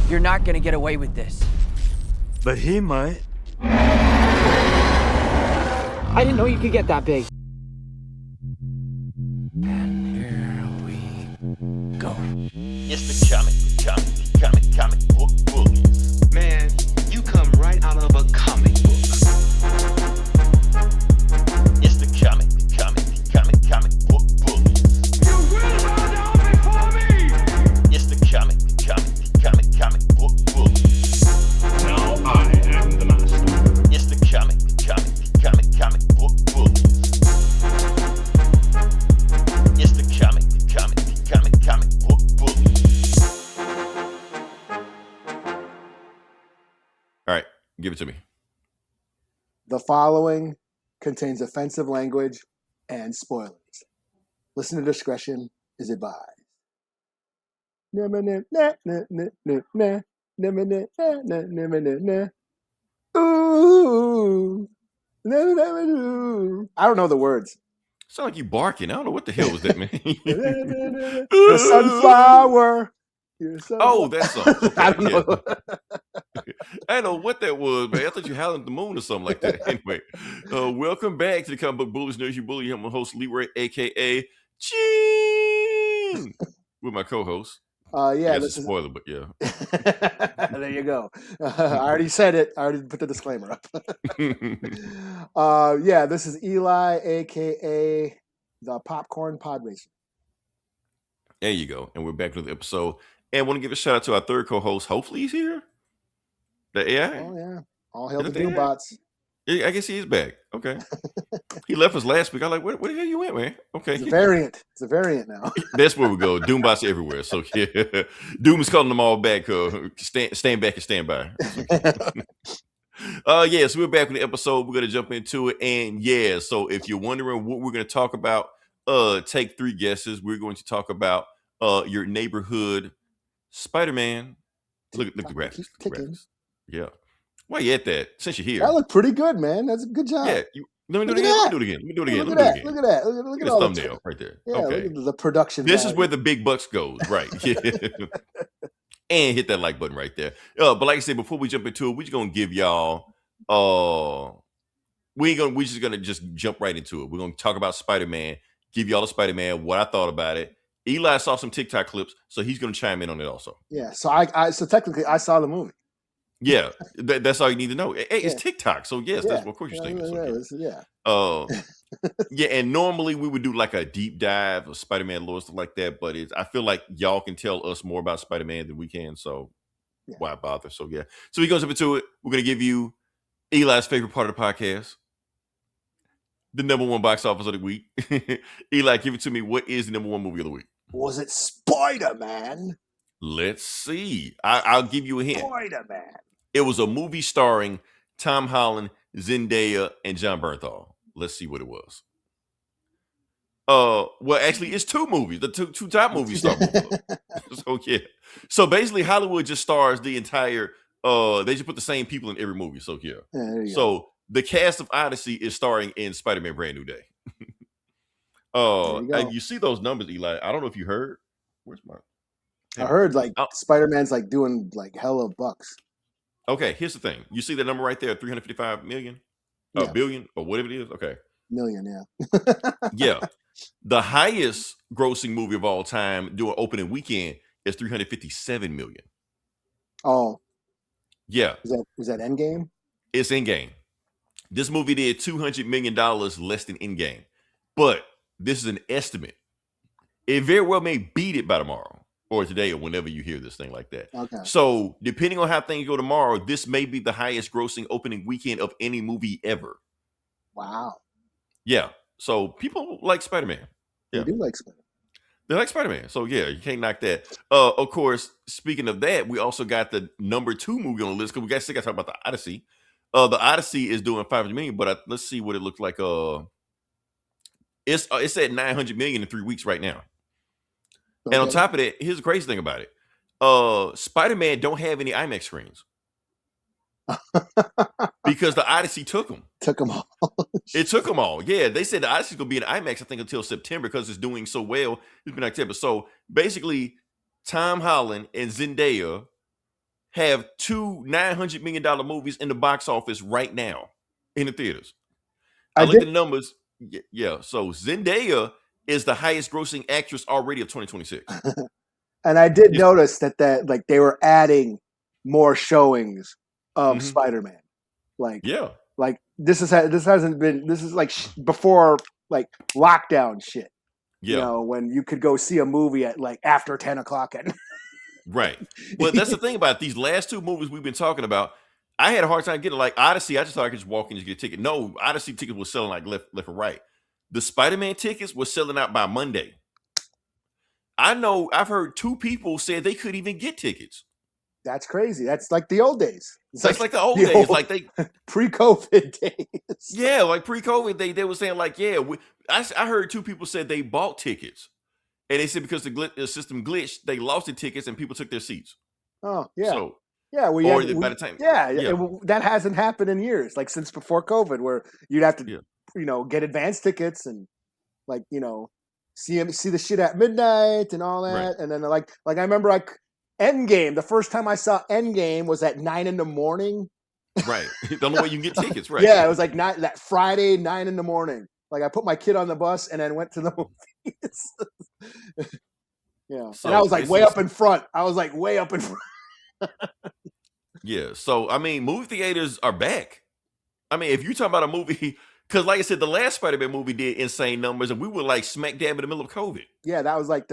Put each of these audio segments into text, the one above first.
You're not gonna get away with this. But he might. I didn't know you could get that big. And here we go. It's the comic book bullies. Man, you come right out of a comic book. It's the comic book bullies. You will bow down before me! It's the comic book bullies. Now I am the master. It's the comic book bullies. It's the comic book bullies. All right, give it to me. The following contains offensive language and spoilers. Listener discretion is advised. Ooh. I don't know the words. Sound like you barking. I don't know what the hell was that, man. The sunflower. Oh, that song. Okay, I don't know. I don't know what that was, man. I thought you were howling at the moon or something like that. Anyway, welcome back to the Comic Book Bullies News. You bully. I'm my host, Leroy, a.k.a. Gene, with my co-host. Yeah, this is a spoiler, but yeah. There you go. I already said it. I already put the disclaimer up. Yeah, this is Eli, a.k.a. the Popcorn Pod Racer. There you go. And we're back with the episode. And I want to give a shout out to our third co-host. Hopefully he's here. The AI? Oh, yeah. All hail Is the it the AI? Doombots. Yeah, I guess he is back. Okay. He left us last week. I'm like, where the hell you went, man? Okay. It's a variant. It's a variant now. That's where we go. Doombots everywhere. So yeah. Doom is calling them all back. Stand back and stand by. Yeah, so we're back with the episode. We're gonna jump into it. And yeah, so if you're wondering what we're gonna talk about, take 3 guesses. We're going to talk about your neighborhood Spider-Man. Look at the graphics. Look at the graphics. Yeah. Why you at that? Since you're here. That looked pretty good, man. That's a good job. Yeah. Let me do it again. Let me do it again. Look at that. Look at that. Look at the all thumbnail right there. Yeah, okay. look at the production. This value. is where the big bucks goes, right? Yeah. And hit that like button right there. But like I said, before we jump into it, we're just gonna give y'all we're just gonna jump right into it. We're gonna talk about Spider-Man, give y'all the Spider-Man, what I thought about it. Eli saw some TikTok clips, so he's gonna chime in on it also. Yeah, so so technically I saw the movie. Yeah, that's all you need to know. Hey, it's TikTok, so yes, that's of course you're saying this. Yeah, and normally we would do like a deep dive of Spider-Man lore, stuff like that, but I feel like y'all can tell us more about Spider-Man than we can, so why bother? So yeah. So he goes up into it. We're gonna give you Eli's favorite part of the podcast, the number 1 box office of the week. Eli, give it to me. What is the number 1 movie of the week? Was it Spider-Man? Let's see. I'll give you a hint. Spider-Man. It was a movie starring Tom Holland, Zendaya, and John Bernthal. Let's see what it was. Well, actually, it's 2 movies. The two top movies star movies. So yeah. So basically, Hollywood just stars the entire. They just put the same people in every movie. So yeah. So the cast of Odyssey is starring in Spider-Man: Brand New Day. You see those numbers, Eli? I don't know if you heard. Where's my? I heard like Spider-Man's like doing like hella bucks. Okay, here's the thing. You see that number right there, 355 million, billion, or whatever it is. Okay, million, yeah. Yeah, the highest grossing movie of all time doing opening weekend is 357 million. Oh, yeah. Was that Endgame? It's Endgame. This movie did $200 million less than Endgame, but this is an estimate. It very well may beat it by tomorrow or today or whenever you hear this thing like that. Okay. So depending on how things go tomorrow, this may be the highest grossing opening weekend of any movie ever. Wow. Yeah. So people like Spider-Man. Yeah. They do like Spider-Man. They like Spider-Man. So yeah, you can't knock that. Of course, speaking of that, we also got the number 2 movie on the list because we still got to talk about the Odyssey. The Odyssey is doing 500 million, but let's see what it looks like. It's at 900 million in 3 weeks right now. Okay. And on top of that, here's the crazy thing about it. Spider-Man don't have any IMAX screens. Because the Odyssey took them. Took them all. It took them all. Yeah, they said the Odyssey's going to be in IMAX, I think, until September because it's doing so well. It's been October. So basically, Tom Holland and Zendaya have two $900 million movies in the box office right now in the theaters. I looked at the numbers. Yeah. So Zendaya is the highest grossing actress already of 2026. And I did notice that like they were adding more showings of Spider-Man. Like this is like before like lockdown shit. You know, when you could go see a movie at like after 10 o'clock at night. Right. Well, that's the thing about these last two movies we've been talking about. I had a hard time getting like Odyssey. I just thought I could just walk in and get a ticket. No, Odyssey tickets were selling like left or right. The Spider-Man tickets were selling out by Monday. I've heard two people say they couldn't even get tickets. That's crazy. That's like the old days. That's like the old days. Like they pre-COVID days. Yeah, like pre-COVID, they were saying like, I heard two people said they bought tickets. And they said because the system glitched, they lost the tickets and people took their seats. Oh, yeah. So, yeah, by the time. That hasn't happened in years, like since before COVID, where you'd have to, get advance tickets and like, see the shit at midnight and all that. Right. And then like I remember like Endgame, the first time I saw Endgame was at 9 a.m. Right. The only way you can get tickets, right? Yeah, it was like that Friday, 9 a.m. Like I put my kid on the bus and then went to the movies. So, and I was like way up in front. Yeah. So I mean, movie theaters are back. I mean, if you're talking about a movie, because like I said, the last Spider-Man movie did insane numbers, and we were like smack dab in the middle of COVID. Yeah, that was like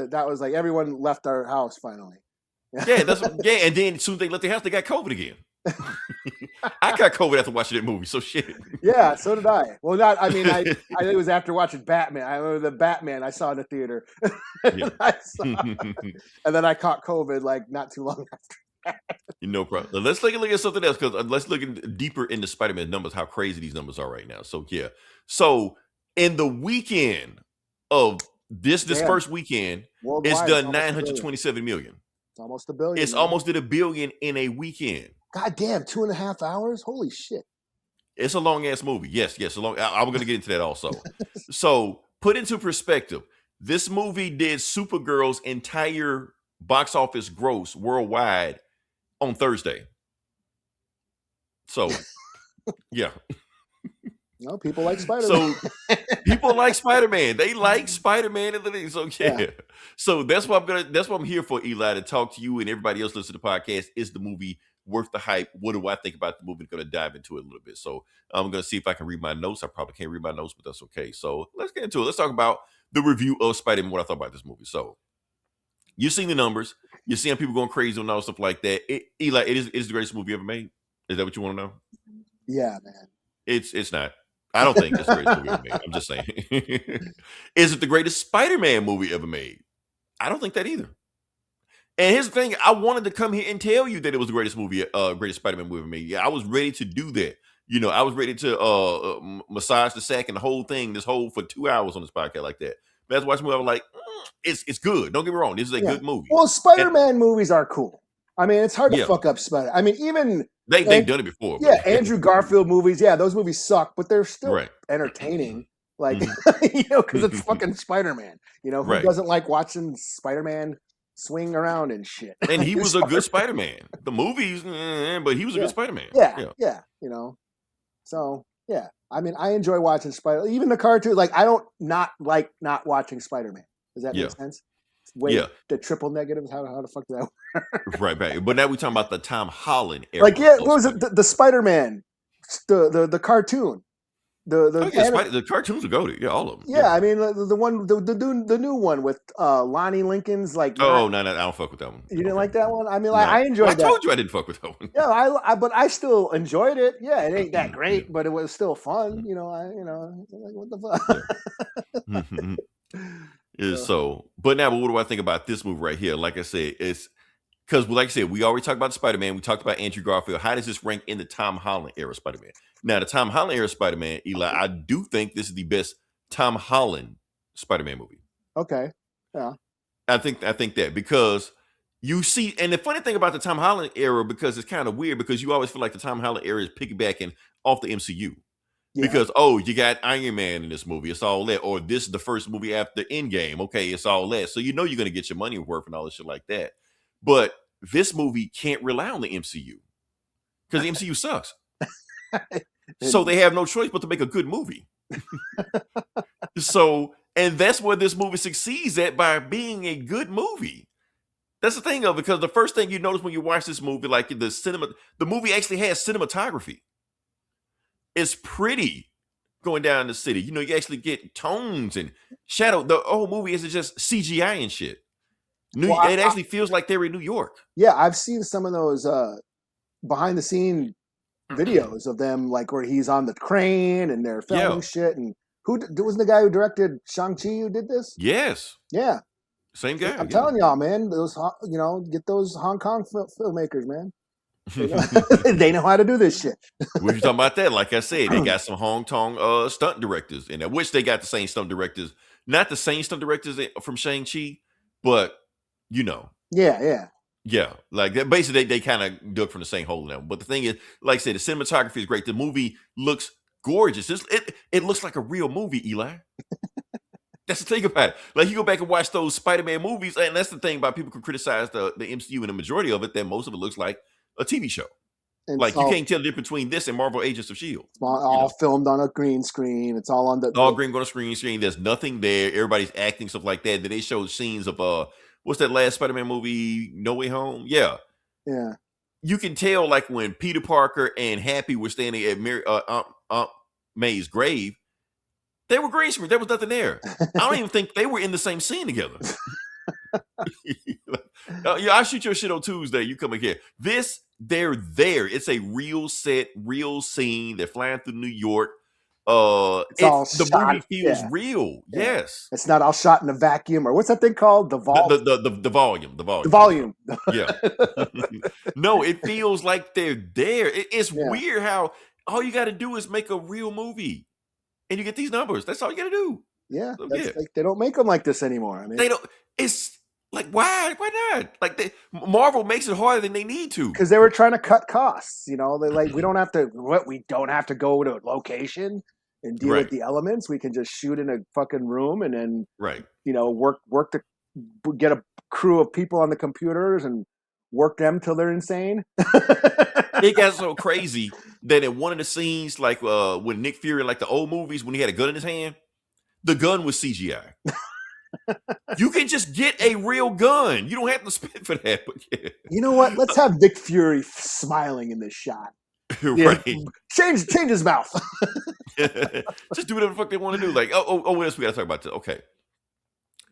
everyone left our house finally. Yeah, and then as soon as they left the house, they got COVID again. I got COVID after watching that movie, so shit. Yeah, so did I. Well, I think it was after watching Batman. I remember the Batman I saw in the theater. And then I caught COVID like not too long after. No problem. Let's look at something else, because let's look deeper into Spider-Man numbers, how crazy these numbers are right now. So yeah. So in the weekend of this first weekend, worldwide, it's done 927 million. It's almost $1 billion. It's almost at $1 billion in a weekend. God damn, 2.5 hours? Holy shit. It's a long ass movie. Yes. I'm going to get into that also. So put into perspective, this movie did Supergirl's entire box office gross worldwide on Thursday. So, yeah. No, people like Spider-Man. So people like Spider-Man. They like Spider-Man and the thing. So yeah. So that's what I'm here for, Eli, to talk to you and everybody else listening to the podcast. Is the movie worth the hype? What do I think about the movie? I'm going to dive into it a little bit. So I'm going to see if I can read my notes. I probably can't read my notes, but that's okay. So let's get into it. Let's talk about the review of Spider-Man, what I thought about this movie. So you've seen the numbers. You're seeing people going crazy and all stuff like that. Eli, it is the greatest movie ever made. Is that what you want to know? Yeah, man. It's not. I don't think it's the greatest movie ever made. I'm just saying. Is it the greatest Spider-Man movie ever made? I don't think that either. And here's the thing. I wanted to come here and tell you that it was the greatest Spider-Man movie ever made. Yeah, I was ready to do that. I was ready to massage the sack and the whole thing, for 2 hours on this podcast like that. But as I watched the movie, I was like, it's good. Don't get me wrong. This is a good movie. Well, Spider-Man movies are cool. I mean, it's hard to fuck up Spider. I mean, even they've done it before. Yeah, Andrew Garfield movies. Yeah, those movies suck, but they're still entertaining. Like, because it's fucking Spider-Man. Who doesn't like watching Spider-Man swing around and shit? And he was a good Spider-Man. The movies, but he was a good Spider-Man. Yeah. So yeah, I mean, I enjoy watching Spider. Even the cartoon. Like, I don't not watching Spider-Man. Does that make sense? The triple negatives. How the fuck does that work? Right. But now we're talking about the Tom Holland era. Like, what was it? The Spider-Man, the cartoon. The cartoons are goated. Yeah, all of them. Yeah, I mean the new one with Lonnie Lincoln's like. Oh no, I don't fuck with that one. You didn't like that one? I mean, I enjoyed that. I told you I didn't fuck with that one. Yeah, but I still enjoyed it. Yeah, it ain't that great, but it was still fun. Like, what the fuck. So, but what do I think about this movie right here? Like I said, it's because, like I said, we already talked about Spider-Man. We talked about Andrew Garfield. How does this rank in the Tom Holland era Spider-Man? Now, the Tom Holland era Spider-Man, Eli, I do think this is the best Tom Holland Spider-Man movie. Okay. Yeah. I think that because you see, and the funny thing about the Tom Holland era, because it's kind of weird, because you always feel like the Tom Holland era is piggybacking off the MCU. Yeah. Because, you got Iron Man in this movie. It's all that. Or this is the first movie after Endgame. Okay, it's all that. So you're going to get your money worth and all this shit like that. But this movie can't rely on the MCU because the MCU sucks. So they have no choice but to make a good movie. And that's where this movie succeeds at, by being a good movie. That's the thing of it, because the first thing you notice when you watch this movie, like the movie actually has cinematography. It's pretty going down the city. You actually get tones and shadow. The whole movie isn't just CGI and shit. It actually feels like they're in New York. Yeah, I've seen some of those behind the scene videos of them, like where he's on the crane and they're filming shit. And who was the guy who directed Shang-Chi who did this? Yes. Yeah. Same guy. I'm telling y'all, man, those, get those Hong Kong filmmakers, man. They know how to do this shit. We were talking about that. Like I said, they got some Hong Kong stunt directors, and I wish they got the same stunt directors. Not the same stunt directors from Shang-Chi, but yeah. Like that. Basically, they kind of dug from the same hole now. But the thing is, like I said, the cinematography is great. The movie looks gorgeous. It looks like a real movie, Eli. That's the thing about it. Like, you go back and watch those Spider-Man movies, and that's the thing about people can criticize the MCU and the majority of it, that most of it looks like a TV show. And like, you can't tell the difference between this and Marvel Agents of S.H.I.E.L.D. It's all filmed on a green screen. It's all on all green on a screen. There's nothing there. Everybody's acting, stuff like that. Then they show scenes of what's that last Spider-Man movie, No Way Home? Yeah. You can tell, like, when Peter Parker and Happy were standing at Aunt May's grave, they were green screen. There was nothing there. I don't even think they were in the same scene together. I'll shoot your shit on Tuesday. You come in here. They're there. It's a real set, real scene. They're flying through New York. The movie feels real. Yeah. Yes. It's not all shot in a vacuum, or what's that thing called? The volume. The volume. Yeah. No, it feels like they're there. It's weird how all you got to do is make a real movie, and you get these numbers. That's all you got to do. Yeah. So, like, they don't make them like this anymore. I mean, they don't. It's like, why? Why not? Like, Marvel makes it harder than they need to, because they were trying to cut costs. They like, we don't have to go to a location and deal with the elements. We can just shoot in a fucking room and then work to get a crew of people on the computers and work them till they're insane. It got so crazy that in one of the scenes, like when Nick Fury, like the old movies, when he had a gun in his hand, the gun was CGI. You can just get a real gun. You don't have to spend for that. But yeah. You know what? Let's have Nick Fury smiling in this shot. Right. Change his mouth. Just do whatever the fuck they want to do. Like, what else we gotta talk about this? Okay.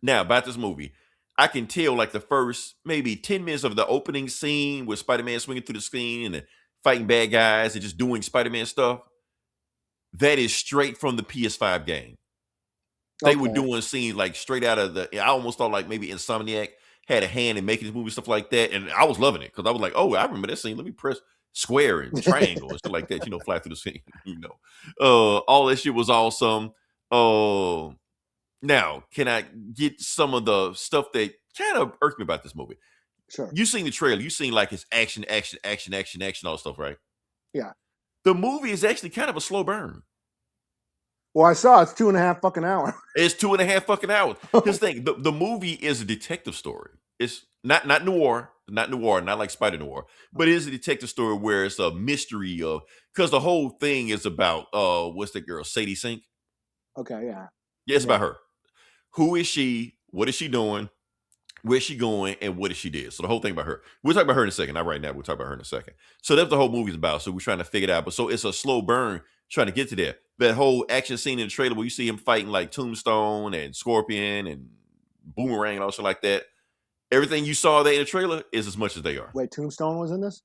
Now, about this movie, I can tell, like, the first maybe 10 minutes of the opening scene with Spider-Man swinging through the screen and fighting bad guys and just doing Spider-Man stuff, that is straight from the PS5 game. They were doing scenes like straight out of I almost thought like maybe Insomniac had a hand in making this movie, stuff like that. And I was loving it because I was like, oh, I remember that scene. Let me press square and triangle and stuff like that, fly through the scene, all that shit was awesome. Now, can I get some of the stuff that kind of irked me about this movie? Sure. You seen the trailer. You seen like it's action, all stuff, right? Yeah. The movie is actually kind of a slow burn. Well, I saw it's 2.5 fucking hours. It's 2.5 fucking hours. Here's the thing: the movie is a detective story. It's not noir, not like Spider Noir, but it is a detective story where it's a mystery of, because the whole thing is about what's the girl, Sadie Sink? Okay, yeah. Yeah, it's about her. Who is she? What is she doing? Where's she going? And what did she did? So the whole thing about her. We'll talk about her in a second. Not right now. We'll talk about her in a second. So that's what the whole movie's about. So we're trying to figure it out. But so it's a slow burn trying to get to there. That whole action scene in the trailer where you see him fighting like Tombstone and Scorpion and Boomerang and all shit like that. Everything you saw there in the trailer is as much as they are. Wait, Tombstone was in this?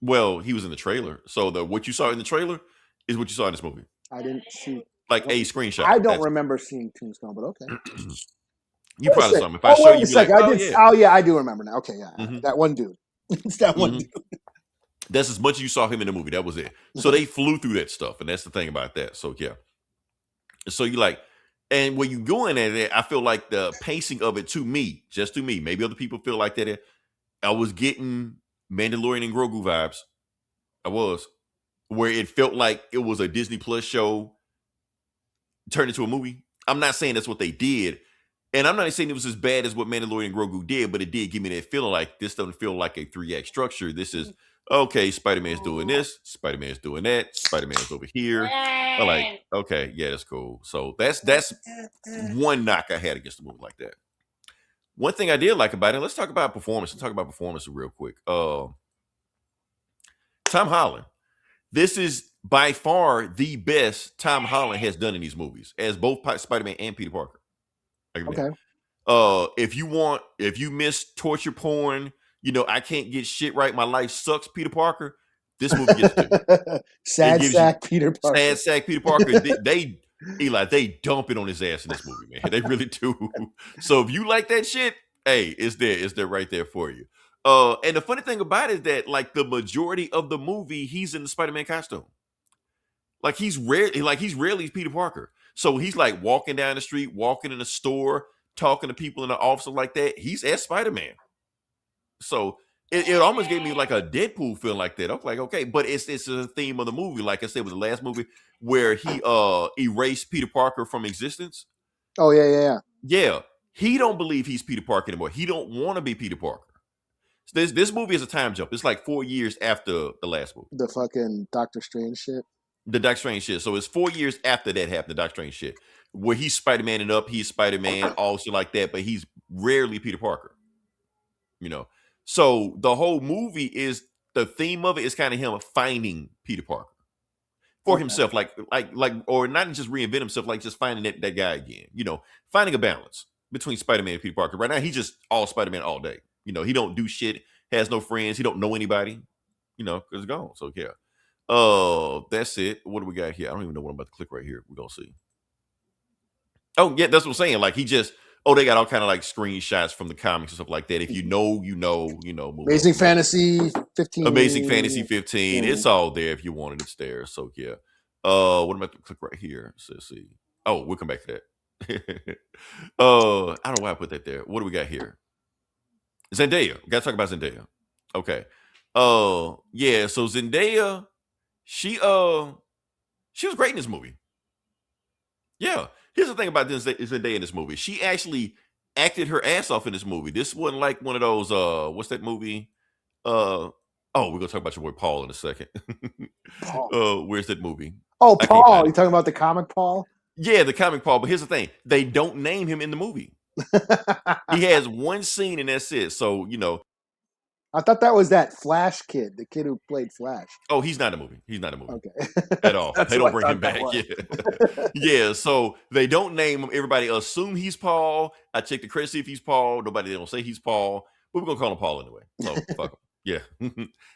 Well, he was in the trailer. So what you saw in the trailer is what you saw in this movie. I didn't see. Like a screenshot. I don't remember seeing Tombstone, but okay. You probably saw him. If I show you, like, I do remember now. Okay, yeah. Mm-hmm. That one dude. It's that one dude. That's as much as you saw him in the movie. That was it. So they flew through that stuff, and that's the thing about that. So yeah. So you like, and when you go in at it, I feel like the pacing of it, just to me, maybe other people feel like that. I was getting Mandalorian and Grogu vibes. I was, where it felt like it was a Disney Plus show turned into a movie. I'm not saying that's what they did. And I'm not saying it was as bad as what Mandalorian Grogu did, but it did give me that feeling like this doesn't feel like a 3-act structure. This is okay. Spider-Man's doing this. Spider-Man's doing that. Spider-Man's over here. I'm like, okay, yeah, that's cool. So that's one knock I had against the movie like that. One thing I did like about it. Let's talk about performance. Let's talk about performance real quick. Tom Holland. This is by far the best Tom Holland has done in these movies as both Spider-Man and Peter Parker. Okay. If you miss torture porn, I can't get shit right. My life sucks, Peter Parker. This movie gets to Sad sack Peter Parker. Sad sack Peter Parker. They dump it on his ass in this movie, man. They really do. So if you like that shit, hey, it's there right there for you. And the funny thing about it is that like the majority of the movie, he's in the Spider-Man costume. Like he's rarely Peter Parker. So he's like walking down the street, walking in the store, talking to people in the office like that. He's as Spider-Man. So it almost gave me like a Deadpool feel like that. I was like, okay, but it's a theme of the movie. Like I said, it was the last movie where he erased Peter Parker from existence. Oh yeah. Yeah. He don't believe he's Peter Parker anymore. He don't want to be Peter Parker. So this movie is a time jump. It's like 4 years after the last movie. The fucking Doctor Strange shit. The Doctor Strange shit. So it's 4 years after that happened, the Doctor Strange shit. Where he's Spider-Man up, he's Spider-Man, all shit like that, but he's rarely Peter Parker. So the whole movie is, the theme of it is kind of him finding Peter Parker for himself, like, or not just reinvent himself, like just finding that guy again, finding a balance between Spider-Man and Peter Parker. Right now, he's just all Spider-Man all day. He don't do shit, has no friends, he don't know anybody, because it's gone. So yeah. That's it. What do we got here? I don't even know what I'm about to click right here. We're gonna see. Oh, yeah, that's what I'm saying. Like they got all kind of like screenshots from the comics and stuff like that. If you know. Amazing Fantasy 15. Amazing Fantasy 15. Yeah. It's all there if you want it. It's there. So yeah. What am I to click right here? So let's see. Oh, we'll come back to that. I don't know why I put that there. What do we got here? Zendaya. We gotta talk about Zendaya. Okay. Yeah, so Zendaya, she was great in this movie. Yeah. Here's the thing about Zendaya in this movie. She actually acted her ass off in this movie. This wasn't like one of those what's that movie? We're gonna talk about your boy Paul in a second. Paul. Where's that movie? Oh, Paul. You talking about the comic Paul? Yeah, the comic Paul. But here's the thing. They don't name him in the movie. He has one scene and that's it. So, I thought that was that Flash kid, the kid who played Flash. Oh, he's not a movie. Okay. At At all. They don't bring him back. Yeah. Yeah. So they don't name him. Everybody assume he's Paul. I checked the credits, see if he's Paul. Nobody, they don't say he's Paul. But we're gonna call him Paul anyway. So fuck him. Yeah.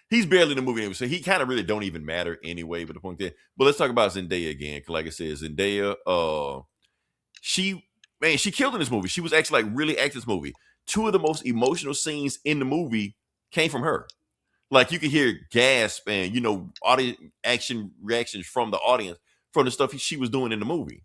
He's barely in the movie anyway. So he kind of really don't even matter anyway. But the point there. But let's talk about Zendaya again. Cause like I said, Zendaya, she killed in this movie. She was actually like really acting this movie. 2 of the most emotional scenes in the movie came from her. Like you could hear gasp and audience reactions from the audience from the stuff she was doing in the movie.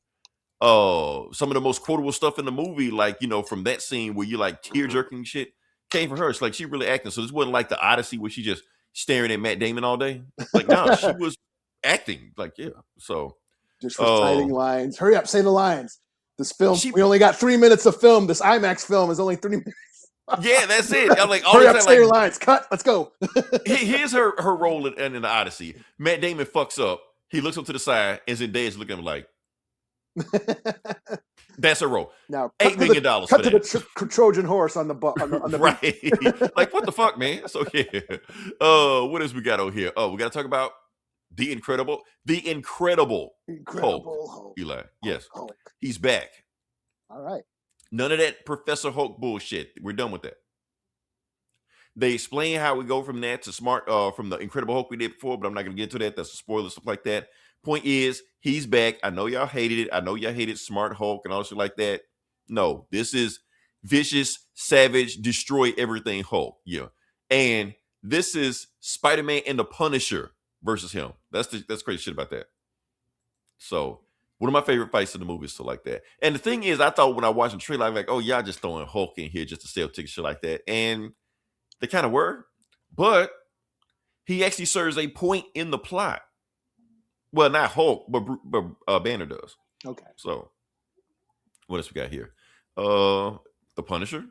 Some of the most quotable stuff in the movie, like from that scene where you like tear jerking shit, came from her. It's like she really acting. So this wasn't like the Odyssey where she just staring at Matt Damon all day. Like no, she was acting. Like yeah. So just reciting lines. Hurry up, say the lines. This film, we only got 3 minutes of film. This IMAX film is only 3 minutes. Yeah, that's it. I'm like, hurry up, say your lines. Cut. Let's go. Here's her role in the Odyssey. Matt Damon fucks up. He looks up to the side, and Zendaya's looking at him like, that's her role. Now, $8 million. Cut to the Trojan horse on the right. Like what the fuck, man? So yeah. What else we got over here? Oh, we got to talk about the Incredible Hulk. Eli, yes, Hulk. He's back. All right. None of that Professor Hulk bullshit. We're done with that. They explain how we go from that to from the Incredible Hulk we did before, but I'm not going to get into that. That's a spoiler, stuff like that. Point is, he's back. I know y'all hated it. I know y'all hated Smart Hulk and all shit like that. No, this is vicious, savage, destroy everything Hulk. Yeah. And this is Spider-Man and the Punisher versus him. That's crazy shit about that. So one of my favorite fights in the movie is still like that. And the thing is, I thought when I watched the trailer, I was like, oh, y'all just throwing Hulk in here just to sell tickets, shit like that. And they kind of were. But he actually serves a point in the plot. Well, not Hulk, but Banner does. Okay. So what else we got here? The Punisher.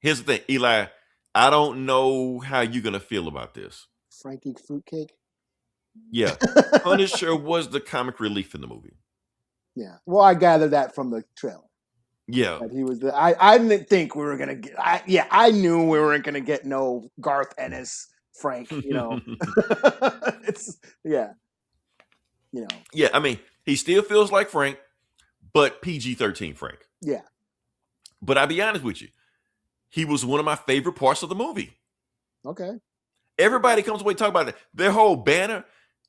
Here's the thing, Eli. I don't know how you're gonna feel about this. Frankie Fruitcake. Yeah, Punisher was the comic relief in the movie. Yeah. Well, I gathered that from the trailer. Yeah. That he was the. I didn't think we were gonna get. I knew we weren't gonna get no Garth Ennis Frank. It's yeah. Yeah, I mean, he still feels like Frank, but PG-13 Frank. Yeah. But I'll be honest with you, he was one of my favorite parts of the movie. Okay. Everybody comes away talking about it. Their whole banner.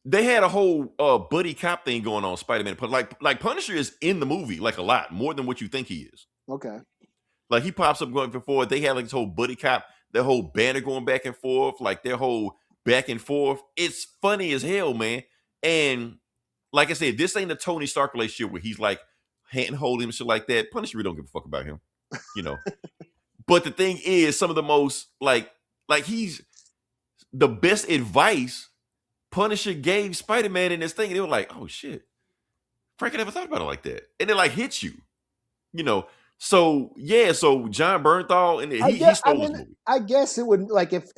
They had a whole buddy cop thing going on, Spider-Man. Like Punisher is in the movie like a lot more than what you think he is. Okay. Like he pops up going forward. They had like this whole buddy cop, their whole banner going back and forth, like their whole back and forth. It's funny as hell, man. And like I said, this ain't a Tony Stark relationship where he's like hand holding and shit like that. Punisher really don't give a fuck about him, But the thing is, some of the most like he's the best advice Punisher gave Spider-Man in this thing, and they were like, "Oh shit, Frank, I never thought about it like that," and it like hits you, So yeah, so John Bernthal, and he stole this movie. I guess it would like if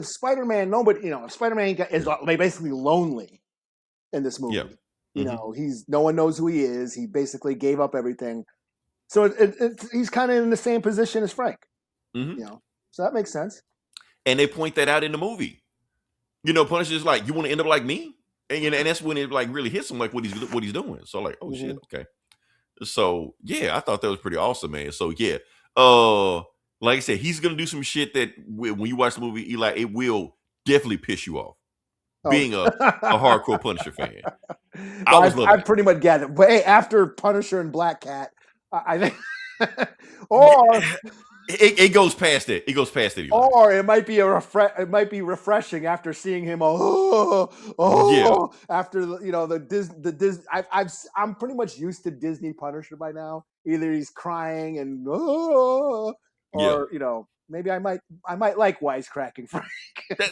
Spider-Man, nobody, if Spider-Man is basically lonely in this movie. Yeah. No one knows who he is. He basically gave up everything, so he's kind of in the same position as Frank. Mm-hmm. So that makes sense. And they point that out in the movie. Punisher's like, you want to end up like me? And and that's when it like really hits him like what he's doing. So like, oh shit, okay. So yeah, I thought that was pretty awesome, man. So yeah, like I said, he's gonna do some shit that when you watch the movie, Eli, it will definitely piss you off. Being a hardcore Punisher fan, I pretty much get it. But hey, after Punisher and Black Cat, I think, or. It goes past it. It goes past it. Eli. Or it might be it might be refreshing after seeing him. After the Disney. I'm pretty much used to Disney Punisher by now. Either he's crying and or maybe I might like wisecracking Frank.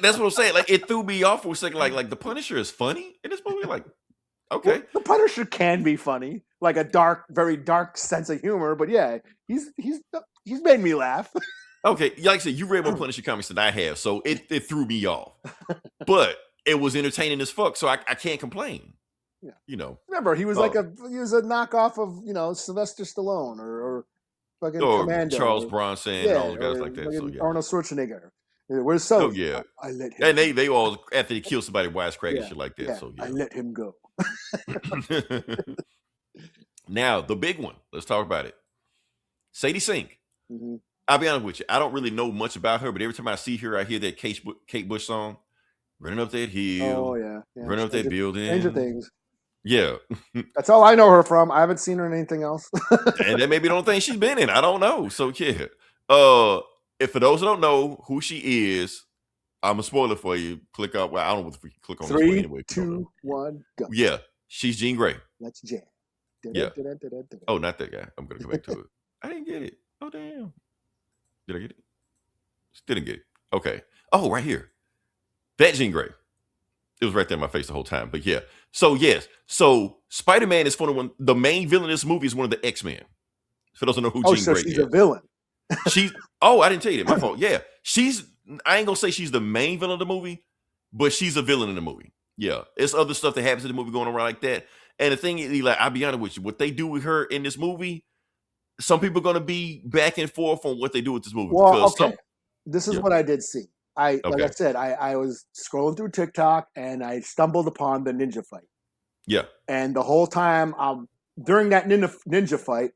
That's what I'm saying. Like it threw me off for a second. Like the Punisher is funny in this movie. Like okay, well, the Punisher can be funny, like a very dark sense of humor. But yeah, he's made me laugh. Okay, like I said, you read more Punisher comics than I have, so it threw me off. But it was entertaining as fuck, so I can't complain. Yeah. Remember, he was a knockoff of Sylvester Stallone or fucking Commando, Charles Bronson, and all those guys like that. So Arnold Schwarzenegger. Where's so? Oh yeah, I let him. And they all after they kill somebody wisecrack and shit like that. Yeah, So yeah, I let him go. Now the big one. Let's talk about it. Sadie Sink. Mm-hmm. I'll be honest with you. I don't really know much about her, but every time I see her, I hear that Kate Bush song, "Running Up That Hill." Oh yeah. Running Up That Building. Stranger Things. Yeah. That's all I know her from. I haven't seen her in anything else. And that may be the only thing she's been in. I don't know. So yeah. If for those who don't know who she is, I'm a spoiler for you. Click up. Well, I don't know if we can click on 3, anyway. 2, 1, go. Yeah, she's Jean Grey. Let's jam. Yeah. Oh, not that guy. I'm gonna go back to it. I didn't get it. Oh damn. Did I get it? Didn't get it. Okay. Oh, right here. That Jean Grey. It was right there in my face the whole time. But yeah. So yes. So Spider-Man is the main villain of this movie is one of the X-Men. For those who know who Jean Grey is. She's a villain. I didn't tell you that. My fault. Yeah. I ain't gonna say she's the main villain of the movie, but she's a villain in the movie. Yeah. It's other stuff that happens in the movie going around like that. And the thing is, I'll be honest with you, what they do with her in this movie, some people are going to be back and forth on what they do with this movie. Well, okay. This is what I did see. Like I said, I was scrolling through TikTok and I stumbled upon the ninja fight. Yeah. And the whole time during that ninja fight,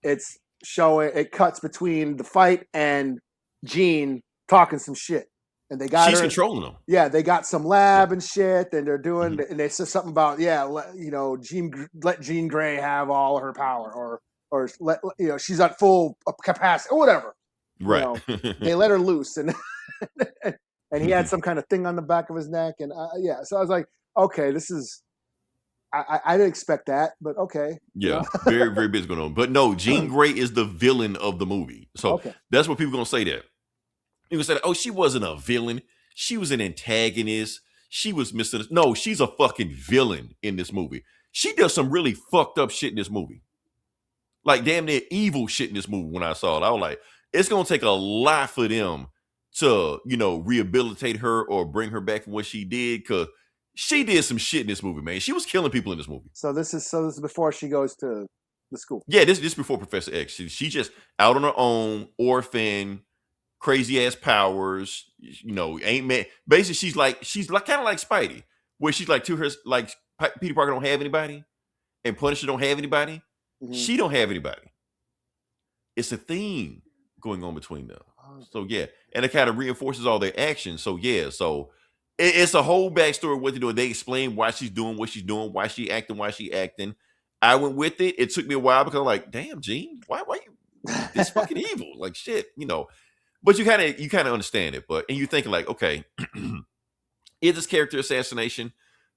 it cuts between the fight and Jean talking some shit. And she's controlling them. Yeah, they got some lab and shit, and they're doing, and they said something about, let Jean Grey have all her power, or she's at full capacity, or whatever. Right. They let her loose, and and he had some kind of thing on the back of his neck, and so I was like, okay, this is. I didn't expect that, but okay. Yeah, very, very big going on. But no, Jean Grey is the villain of the movie. So that's what people are going to say there. People say, oh, she wasn't a villain. She was an antagonist. She was misunderstood. No, she's a fucking villain in this movie. She does some really fucked up shit in this movie. like damn near evil shit in this movie. When I saw it, I was like, it's gonna take a lot for them to, rehabilitate her or bring her back from what she did, because she did some shit in this movie, man. She was killing people in this movie. So this is before she goes to the school. Yeah, this before Professor X. She just out on her own, orphan, crazy ass powers. Ain't man. Basically, she's like kind of like Spidey, where she's like to her like Peter Parker don't have anybody, and Punisher don't have anybody. Mm-hmm. She don't have anybody. It's a theme going on between them. So yeah, and it kind of reinforces all their actions. So yeah, it's a whole backstory of what they're doing. They explain why she's doing what she's doing, why she acting. I went with it. It took me a while because I'm like, damn, Jean, why you this fucking evil? Like shit, But you kind of understand it. And you thinking like, okay, is this character assassination?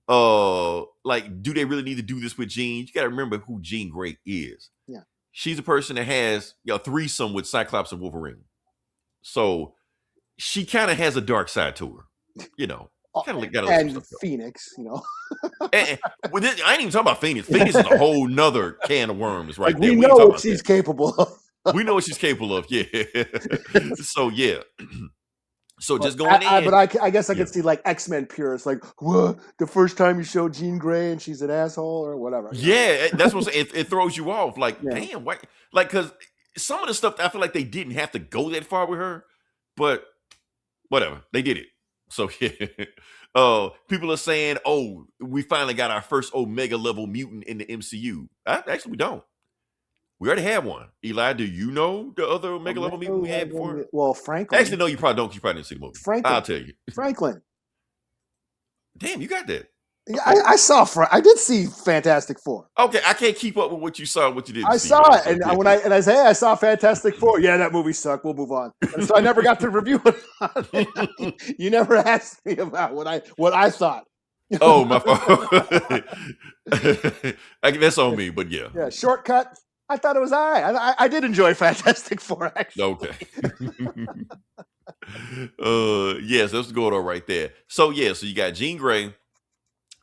Like, do they really need to do this with Jean? You got to remember who Jean Grey is. Yeah, she's a person that has threesome with Cyclops and Wolverine. So she kind of has a dark side to her, Kind of got and Phoenix, and I ain't even talking about Phoenix. Phoenix is a whole nother can of worms, right? Like, we know what she's capable of. We know what she's capable of, yeah. So yeah. So just going in. But I guess I could see like X-Men purists, like, what? The first time you show Jean Grey and she's an asshole or whatever. Yeah, that's what I'm saying. It throws you off. Like, damn, why? Like, because some of the stuff I feel like they didn't have to go that far with her, but whatever, they did it. So yeah, people are saying, "Oh, we finally got our first Omega level mutant in the MCU." Actually, we don't. We already have one. Eli, do you know the other Omega level mutant we had before? Well, Franklin. Actually, no, you probably don't. You probably didn't see the movie. Franklin. I'll tell you. Franklin. Damn, you got that. Yeah, I saw. I did see Fantastic Four. Okay, I can't keep up with what you saw and what you didn't. I saw it, and when I say, hey, I saw Fantastic Four. Yeah, that movie sucked. We'll move on. And so I never got to review it. You never asked me about what I thought. Oh, my fault. That's on me, but yeah. Yeah, shortcut. I thought it was all right. I did enjoy Fantastic Four, actually. Okay. Yes, that's going on right there. So yeah, so you got Jean Grey,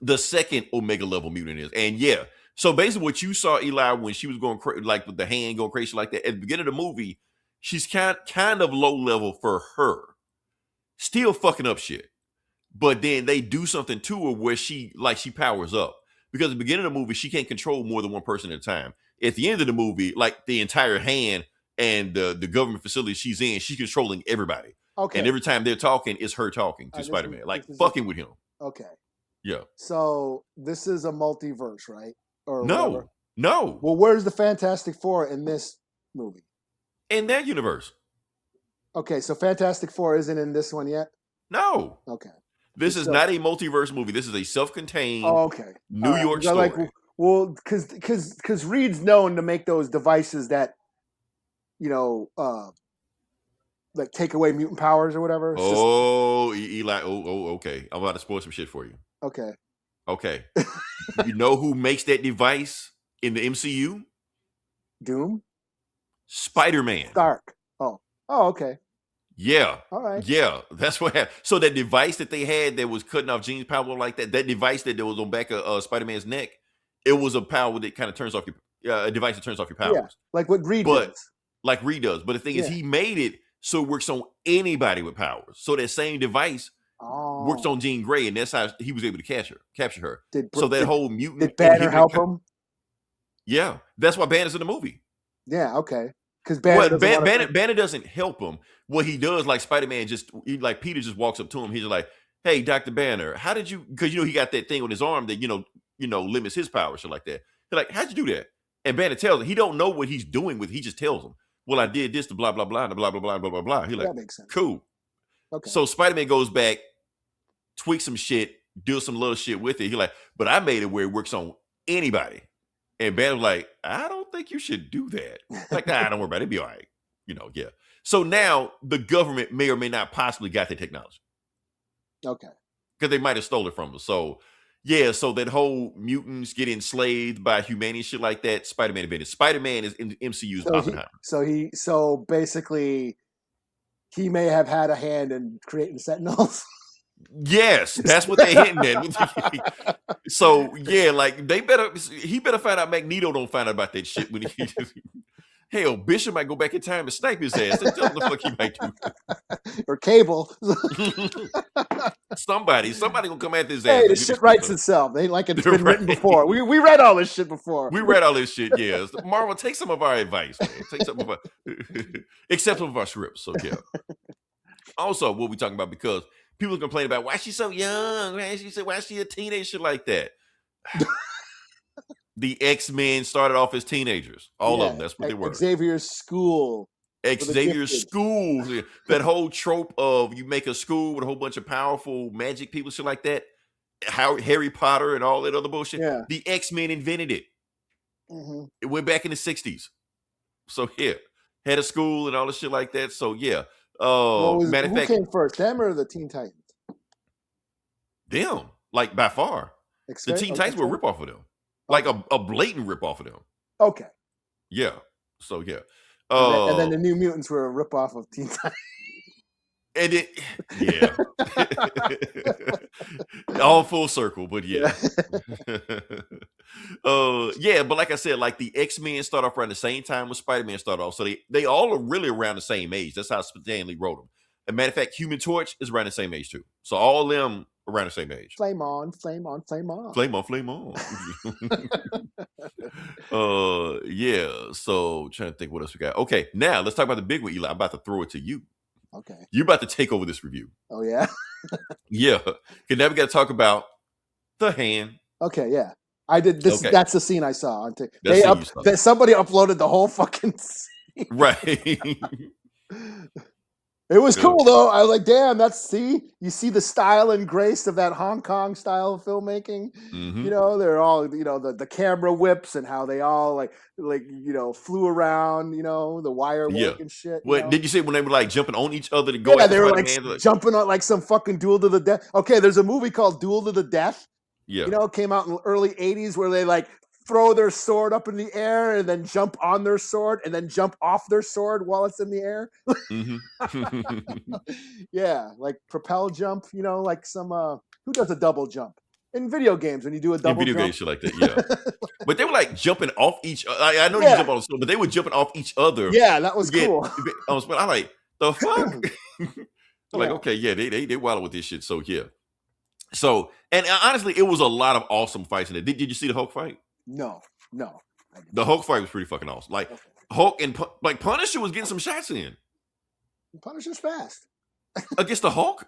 the second Omega level mutant is, and yeah. So basically, what you saw, Eli, when she was going like with the hand going crazy like that at the beginning of the movie, she's kind of low level for her, still fucking up shit. But then they do something to her where she powers up, because at the beginning of the movie she can't control more than one person at a time. At the end of the movie, like the entire hand and the government facility she's in, she's controlling everybody. Okay. And every time they're talking, it's her talking to Spider-Man, like fucking with him. Okay. Yeah. So this is a multiverse, right? Or no. Whatever. No. Well, where's the Fantastic Four in this movie? In that universe. Okay, so Fantastic Four isn't in this one yet? No. Okay. This is not a multiverse movie. This is a self-contained New York story. Like, well, because Reed's known to make those devices that, like take away mutant powers or whatever. Eli. Okay. I'm about to spoil some shit for you. Okay. Okay. You know who makes that device in the MCU? Doom? Spider-Man. Stark. Oh, okay. Yeah. All right. Yeah, that's what happened. So that device that they had that was cutting off Jean's power like that device that was on back of Spider-Man's neck, it was a power that kind of turns off a device that turns off your powers. Yeah, like what Reed does. Like Reed does. But the thing is, he made it so it works on anybody with powers. So that same device works on Jean Grey, and that's how he was able to capture her. Whole mutant. Did Banner help him? Yeah, that's why Banner's in the movie. Yeah, okay. Because Banner doesn't help him. What he does, like Spider-Man, Peter just walks up to him. He's like, "Hey, Dr. Banner, how did you?" Because he got that thing on his arm that limits his power, shit like that. He's like, "How'd you do that?" And Banner tells him he don't know what he's doing with. He just tells him, "Well, I did this to blah blah blah, and blah blah blah blah blah blah." He's like, that makes sense. Cool. Okay. So Spider-Man goes back, tweaks some shit, does some little shit with it. He's like, "But I made it where it works on anybody." And Banner's like, "I don't think you should do that." Like, nah, don't worry about it. It'll be all right. Yeah. So now the government may or may not possibly got the technology. Okay. Because they might have stole it from us. So, yeah, so that whole mutants get enslaved by humanity, shit like that, Spider-Man invented. Spider-Man is in the MCU's Oppenheimer. So basically, he may have had a hand in creating Sentinels. Yes, that's what they're hitting at. So yeah, like he better find out Magneto don't find out about that shit when he. Hell, Bishop might go back in time and snipe his ass and tell him the fuck he might do. Or Cable. Somebody gonna come at his ass. Hey, the shit writes itself. They like it's been written before. We read all this shit before. We read all this shit, yeah. Marvel, take some of our advice, man. Take some of our except some of our scripts. So yeah. Also, what we talking about, because people complain about why she's so young, why is she a teenager like that? The X-Men started off as teenagers. All of them. That's what they were. Xavier's school. Xavier's school. That whole trope of you make a school with a whole bunch of powerful magic people, shit like that. Harry Potter and all that other bullshit. Yeah. The X-Men invented it. Mm-hmm. It went back in the 60s. So yeah. Had a school and all this shit like that. So yeah. Who came first, them or the Teen Titans? Them. Like by far. The Teen Titans were a rip-off of them. Like a blatant rip-off of them. Okay. Yeah. So yeah. And then the New Mutants were a rip-off of Teen Titans. And it, yeah. All full circle, but yeah. Yeah, but like I said, like the X-Men start off around the same time when Spider-Man started off. So they all are really around the same age. That's how Stan Lee wrote them. As a matter of fact, Human Torch is around the same age too. So all of them around the same age. Flame on, flame on, flame on. Flame on, flame on. Yeah. So trying to think what else we got. Okay, now let's talk about the big one, Eli. I'm about to throw it to you. Okay. You're about to take over this review. Oh yeah? Yeah. Okay, now we got to talk about the hand. Okay, yeah. I did this. Okay. That's the scene I saw on TikTok. Somebody uploaded the whole fucking scene. Right. It was cool though. I was like, damn, you see the style and grace of that Hong Kong style of filmmaking. Mm-hmm. You know, they're all, the camera whips and how they all like flew around, the wire work and shit. What did you say when they were like jumping on each other to go? Yeah, they were like jumping on like some fucking duel to the death. Okay, there's a movie called Duel to the Death. Yeah. It came out in the early 80s where they like throw their sword up in the air and then jump on their sword and then jump off their sword while it's in the air. Mm-hmm. Yeah, like propel jump, like some who does a double jump in video games when you do a double jump? In video games, shit like that, yeah. But they were like jumping off each other. I know you jump on the sword, but they were jumping off each other. Yeah, that was cool. I like, the fuck? Like, okay, yeah, they wild with this shit. So yeah. So, and honestly, it was a lot of awesome fights in it. Did you see the Hulk fight? No. The Hulk fight was pretty fucking awesome. Like Hulk and Punisher was getting some shots in. Punisher's fast against the Hulk.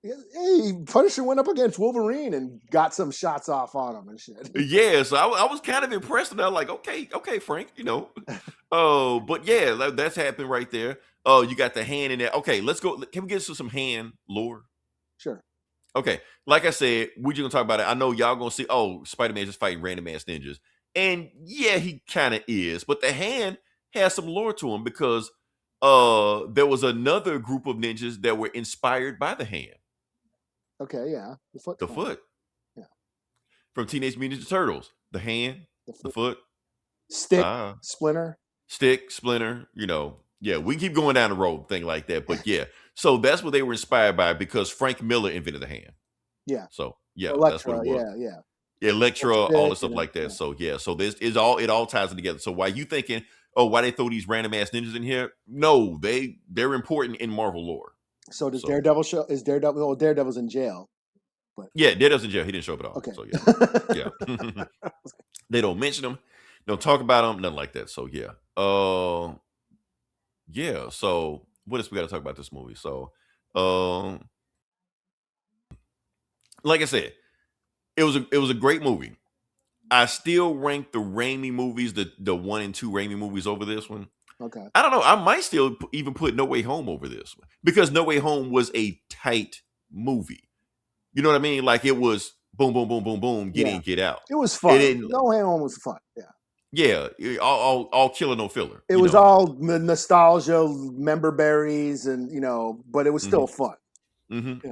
Hey, Punisher went up against Wolverine and got some shots off on him and shit. Yeah, so I was kind of impressed, and I was like, okay, Frank, Oh, but yeah, that's happened right there. Oh, you got the hand in there. Okay, let's go. Can we get to some hand lore? Sure. Okay, like I said, we're just gonna talk about it. I know y'all gonna see, Spider-Man just fighting random ass ninjas. And yeah, he kind of is, but the hand has some lore to him because there was another group of ninjas that were inspired by the hand. Okay, yeah. The foot. Yeah. From Teenage Mutant Ninja Turtles. The hand, the foot. Stick, Splinter. Stick, Splinter, Yeah, we keep going down the road, thing like that. But yeah, so that's what they were inspired by because Frank Miller invented the hand. Yeah. So yeah, Elektra, that's what it was. Yeah. Electra, all this stuff like that. Yeah. So yeah, so this is it all ties it together. So why you thinking, why they throw these random ass ninjas in here? No, they're important in Marvel lore. So does Daredevil show? Is Daredevil? Well, Daredevil's in jail. But yeah, Daredevil's in jail. He didn't show up at all. Okay. So yeah. They don't mention him. Don't talk about him. Nothing like that. So yeah. Yeah. So what else we got to talk about this movie? So, like I said, it was a great movie. I still rank the Raimi movies, the 1 and 2 Raimi movies over this one. Okay. I don't know. I might still even put No Way Home over this one because No Way Home was a tight movie. You know what I mean? Like it was boom, boom, boom, boom, boom, get in, get out. It was fun. No Way Home was fun. Yeah. Yeah. All killer, no filler. It was all nostalgia, member berries, and but it was still fun. Mm-hmm.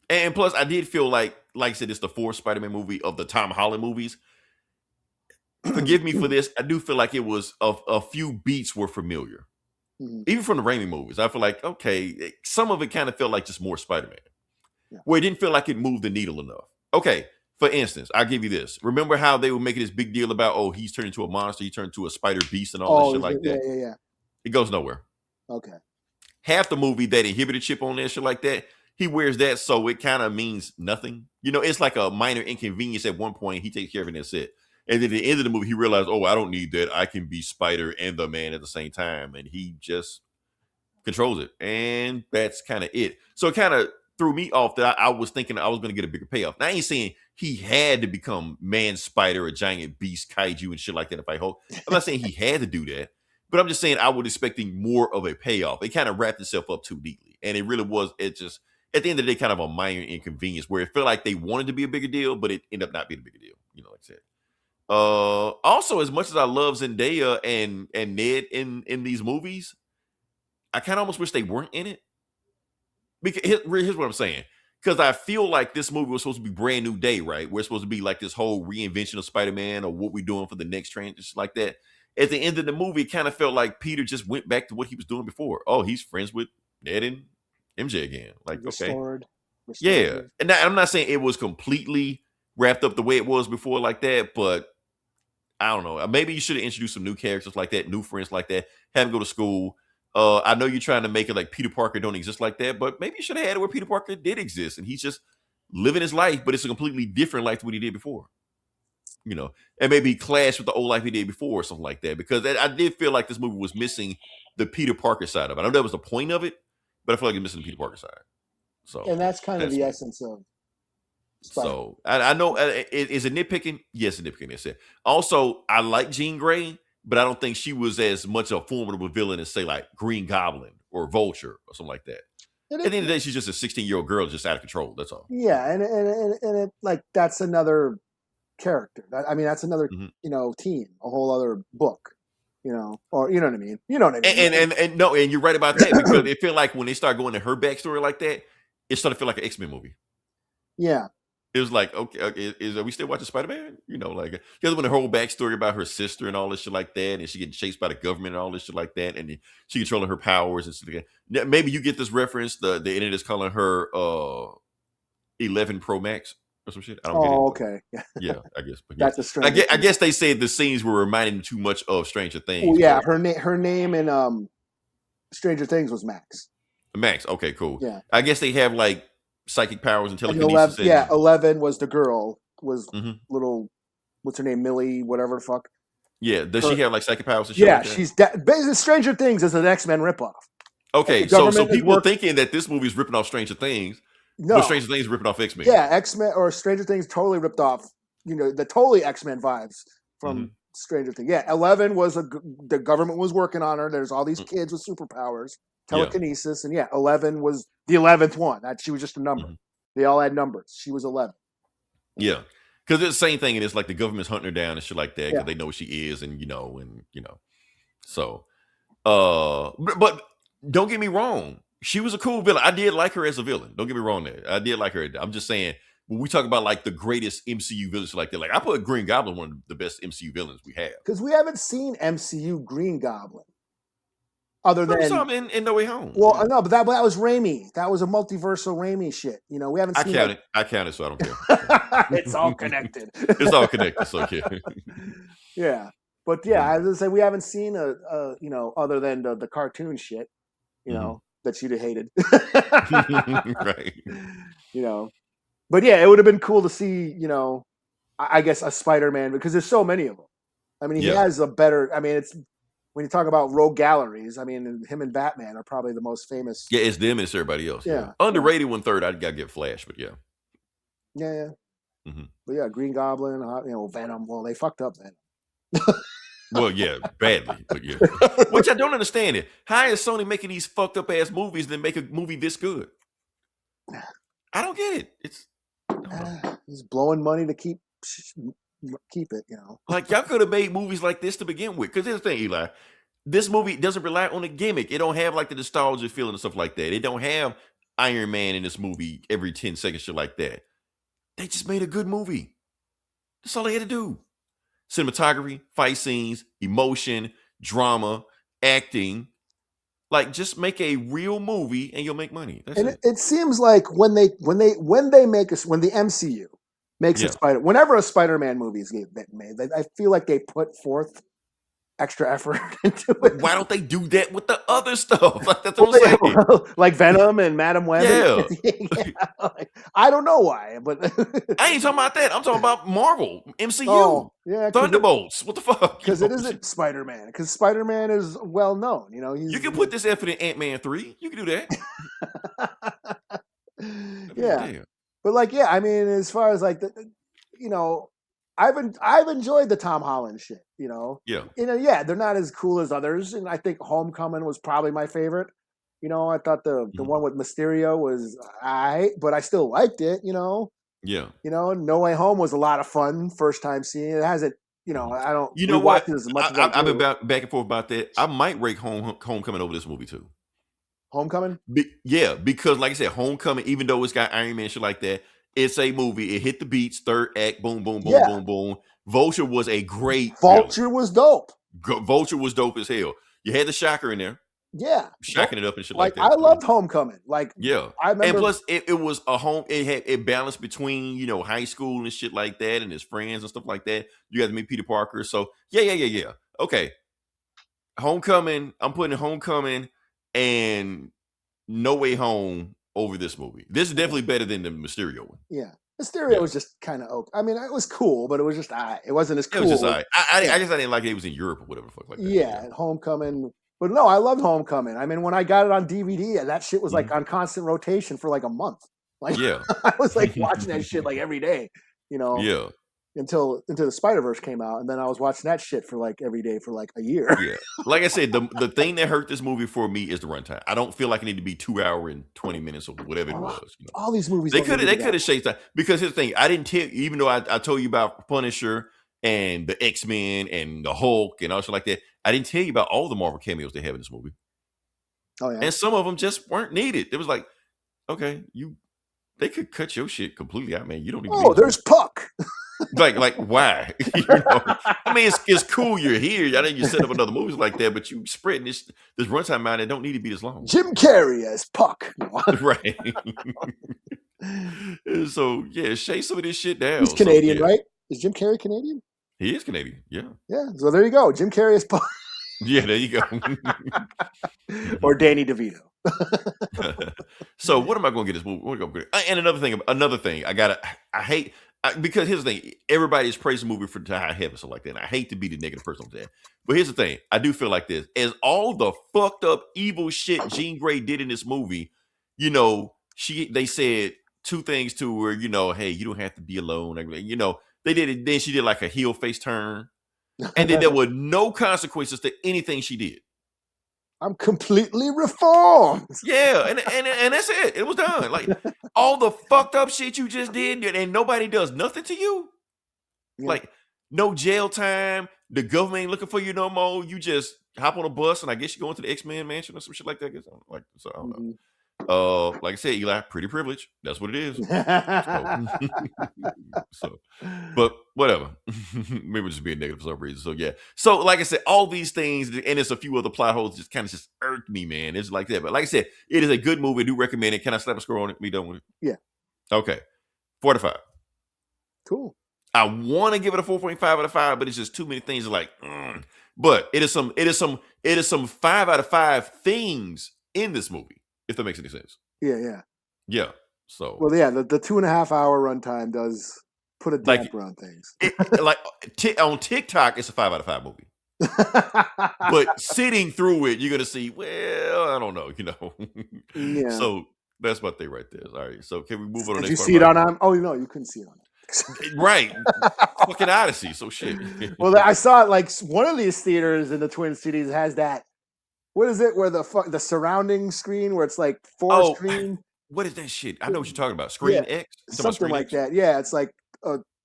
And plus, I did feel like I said, it's the 4th Spider-Man movie of the Tom Holland movies. Forgive me for this. I do feel like it was a few beats were familiar. Mm-hmm. Even from the Raimi movies. I feel like, okay, some of it kind of felt like just more Spider-Man. where it didn't feel like it moved the needle enough. Okay, for instance, I'll give you this. Remember how they were making this big deal about, oh, he's turned into a monster, he turned into a spider beast and all this shit like that? Yeah. It goes nowhere. Okay. Half the movie, that inhibitor chip on there, shit like that, he wears that, so it kind of means nothing. It's like a minor inconvenience at one point. He takes care of it and that's it. And then at the end of the movie, he realized, oh, I don't need that. I can be Spider and the Man at the same time. And he just controls it. And that's kind of it. So it kind of threw me off that I was thinking I was going to get a bigger payoff. Now, I ain't saying he had to become Man Spider, a giant beast, kaiju, and shit like that if I hope. I'm not saying he had to do that. But I'm just saying I was expecting more of a payoff. It kind of wrapped itself up too neatly. And it really was, it just, at the end of the day, kind of a minor inconvenience where it felt like they wanted to be a bigger deal, but it ended up not being a bigger deal. Like I said. Also, as much as I love Zendaya and Ned in these movies, I kind of almost wish they weren't in it. Because here's what I'm saying. Because I feel like this movie was supposed to be Brand New Day, right? We're supposed to be like this whole reinvention of Spider-Man or what we're doing for the next transition like that. At the end of the movie, it kind of felt like Peter just went back to what he was doing before. Oh, he's friends with Ned and MJ again. Like, restored. Yeah. And I'm not saying it was completely wrapped up the way it was before like that, but I don't know. Maybe you should have introduced some new characters like that, new friends like that, have them go to school. I know you're trying to make it like Peter Parker don't exist like that, but maybe you should have had it where Peter Parker did exist and he's just living his life, but it's a completely different life to what he did before. And maybe clash with the old life he did before or something like that. Because I did feel like this movie was missing the Peter Parker side of it. I know that was the point of it, but I feel like it's missing the Peter Parker side. So, and that's kind of the essence of Spider-Man. So I know, is it nitpicking? Yes, it's nitpicking. That's it. Also, I like Jean Grey, but I don't think she was as much a formidable villain as, say, like Green Goblin or Vulture or something like that. At the end of the day, she's just a 16-year-old girl just out of control. That's all. Yeah, and it like that's another character. I mean, that's another team, a whole other book. Or you know what I mean. You know what I mean. And no, and you're right about that because it felt like when they start going to her backstory like that, it started to feel like an X-Men movie. Yeah. It was like, okay, are we still watching Spider-Man? Like, because when the whole backstory about her sister and all this shit like that, and she getting chased by the government and all this shit like that, and she controlling her powers and stuff like that. Maybe you get this reference. The internet is calling her 11 Pro Max or some shit. I don't get it. Oh, okay. Yeah, I guess. But that's a strange. I guess they say the scenes were reminding them too much of Stranger Things. Well, yeah, her name in Stranger Things was Max. Max. Okay, cool. Yeah. I guess they have like psychic powers and telekinesis. 11 was the girl. Was little, what's her name, Millie, whatever the fuck. Yeah, does she have like psychic powers and shit? Yeah, like that? she's basically Stranger Things is an X-Men ripoff. Okay, so people thinking that this movie is ripping off Stranger Things. No, but Stranger Things is ripping off X-Men. Yeah, X-Men or Stranger Things totally ripped off. The totally X-Men vibes from Stranger Things. Yeah, 11 was the government was working on her. There's all these kids with superpowers. Telekinesis, and 11 was the 11th one. That she was just a number. They all had numbers. She was 11. Yeah, because it's the same thing, and it's like the government's hunting her down and shit like that because they know what she is, and So, but don't get me wrong, she was a cool villain. I did like her as a villain. Don't get me wrong there. I did like her. I'm just saying when we talk about like the greatest MCU villains like that, like I put Green Goblin one of the best MCU villains we have because we haven't seen MCU Green Goblin. Other than in No Way Home. Well, no, but that was Raimi. That was a multiversal Raimi shit. We haven't seen it. I count it, so I don't care. It's all connected. It's all connected, so yeah. Yeah. But yeah, as I say, we haven't seen other than the cartoon shit, that she'd have hated. Right. But yeah, it would have been cool to see, I guess a Spider-Man because there's so many of them. I mean, he has a better, it's when you talk about rogue galleries, I mean, him and Batman are probably the most famous. Yeah, it's them and it's everybody else. Yeah. Underrated 1/3, I'd gotta get Flash, but yeah. Yeah. But yeah, Green Goblin, Venom. Well, they fucked up Venom. Well, yeah, badly, but yeah. Which I don't understand it. How is Sony making these fucked up ass movies and then make a movie this good? I don't get it. It's he's blowing money to keep it, Like y'all could have made movies like this to begin with. Because here's the thing, Eli. This movie doesn't rely on a gimmick. It don't have like the nostalgia feeling and stuff like that. It don't have Iron Man in this movie every 10 seconds, shit like that. They just made a good movie. That's all they had to do. Cinematography, fight scenes, emotion, drama, acting. Like, just make a real movie and you'll make money. That's And it. it seems like when the MCU makes a whenever a Spider-Man movie is made, I feel like they put forth extra effort into it. Why don't they do that with the other stuff? Like, that's what I'm saying. Like Venom and Madam Web. Yeah. Like, I don't know why, but I ain't talking about that. I'm talking about Marvel, MCU. Oh, yeah, Thunderbolts. What the fuck? Because it isn't Spider-Man. Because Spider-Man is well known. You can put this effort in Ant-Man 3. You can do that. Yeah. Damn. But like, yeah, I mean, as far as like I've enjoyed the Tom Holland shit, Yeah. Yeah, they're not as cool as others, and I think Homecoming was probably my favorite. I thought the one with Mysterio was but I still liked it. Yeah. No Way Home was a lot of fun. First time seeing it. It hasn't. I don't. You know what? As much I've been back and forth about that. I might rate Homecoming over this movie too. Homecoming? Yeah, because like I said, Homecoming, even though it's got Iron Man shit like that, it's a movie. It hit the beats, third act, boom, boom, boom, boom, boom. Vulture was a great. Vulture was dope. Vulture was dope as hell. You had the Shocker in there. Yeah, shacking it up and shit like that. I loved Homecoming. Like, yeah, I remember. And plus, it was a home. It balanced between high school and shit like that, and his friends and stuff like that. You got to meet Peter Parker. So yeah. Okay, Homecoming. I'm putting Homecoming and No Way Home over this movie. This is definitely better than the Mysterio one. Yeah. Mysterio was just kind of okay. I mean, it was cool, but it was just it wasn't as cool. It was just I guess I didn't like it was in Europe or whatever the fuck like that. Yeah, Homecoming. But no, I loved Homecoming. I mean, when I got it on DVD, that shit was like on constant rotation for like a month. Like, yeah, I was like watching that shit like every day, Yeah. Until the Spider-Verse came out, and then I was watching that shit for like every day for like a year. Yeah, like I said, the thing that hurt this movie for me is the runtime. I don't feel like it needed to be 2 hours and 20 minutes or whatever it was. All these movies they could have shaped that, because here's the thing: I didn't tell, even though I told you about Punisher and the X-Men and the Hulk and all shit like that, I didn't tell you about all the Marvel cameos they have in this movie. Oh yeah, and some of them just weren't needed. It was like, okay, they could cut your shit completely out, man. You don't even. Oh, there's Puck. like why? I mean, it's cool you're here. I know you set up another movies like that, but you spreading this runtime out. It don't need to be this long. Jim Carrey as Puck, right? So yeah, shake some of this shit down. He's Canadian, right? Is Jim Carrey Canadian? He is Canadian. Yeah. Yeah. So there you go. Jim Carrey as Puck. Yeah, there you go. Or Danny DeVito. So what am I going to get this movie? And another thing, I hate. Because here's the thing, everybody's praising the movie for high heaven, so like that. And I hate to be the negative person on that. But here's the thing, I do feel like this. As all the fucked up evil shit Jean Grey did in this movie, they said two things to her, hey, you don't have to be alone. They did it, then she did like a heel face turn. And then there were no consequences to anything she did. I'm completely reformed. Yeah, and that's it. It was done. Like all the fucked up shit you just did, and nobody does nothing to you. Yeah. Like no jail time. The government ain't looking for you no more. You just hop on a bus, and I guess you go into the X-Men mansion or some shit like that. I don't know. Like I said, Eli, pretty privilege. That's what it is. But whatever. Maybe we're just being negative for some reason. So yeah. So like I said, all these things, and there's a few other plot holes just kind of just irked me, man. It's like that. But like I said, it is a good movie. I do recommend it. Can I slap a score on it? Be done with it? Yeah. Okay. 4 out of 5. Cool. I want to give it a 4.5 out of 5, but it's just too many things like, but it is some 5 out of 5 things in this movie, if that makes any sense. Yeah. So well, yeah, the 2.5 hour runtime does put a damper on things. On TikTok, it's a 5 out of 5 movie. But sitting through it, you're gonna see, well, I don't know, Yeah. So that's what they right there. All right. So can we move on to the next part? Did you see it on? Oh no, you couldn't see it on. Right. Fucking Odyssey. So shit. Well, I saw it like one of these theaters in the Twin Cities has that. What is it? Where the surrounding screen where it's like screen. What is that shit? I know what you're talking about. Screen X? Something like that. Yeah, it's like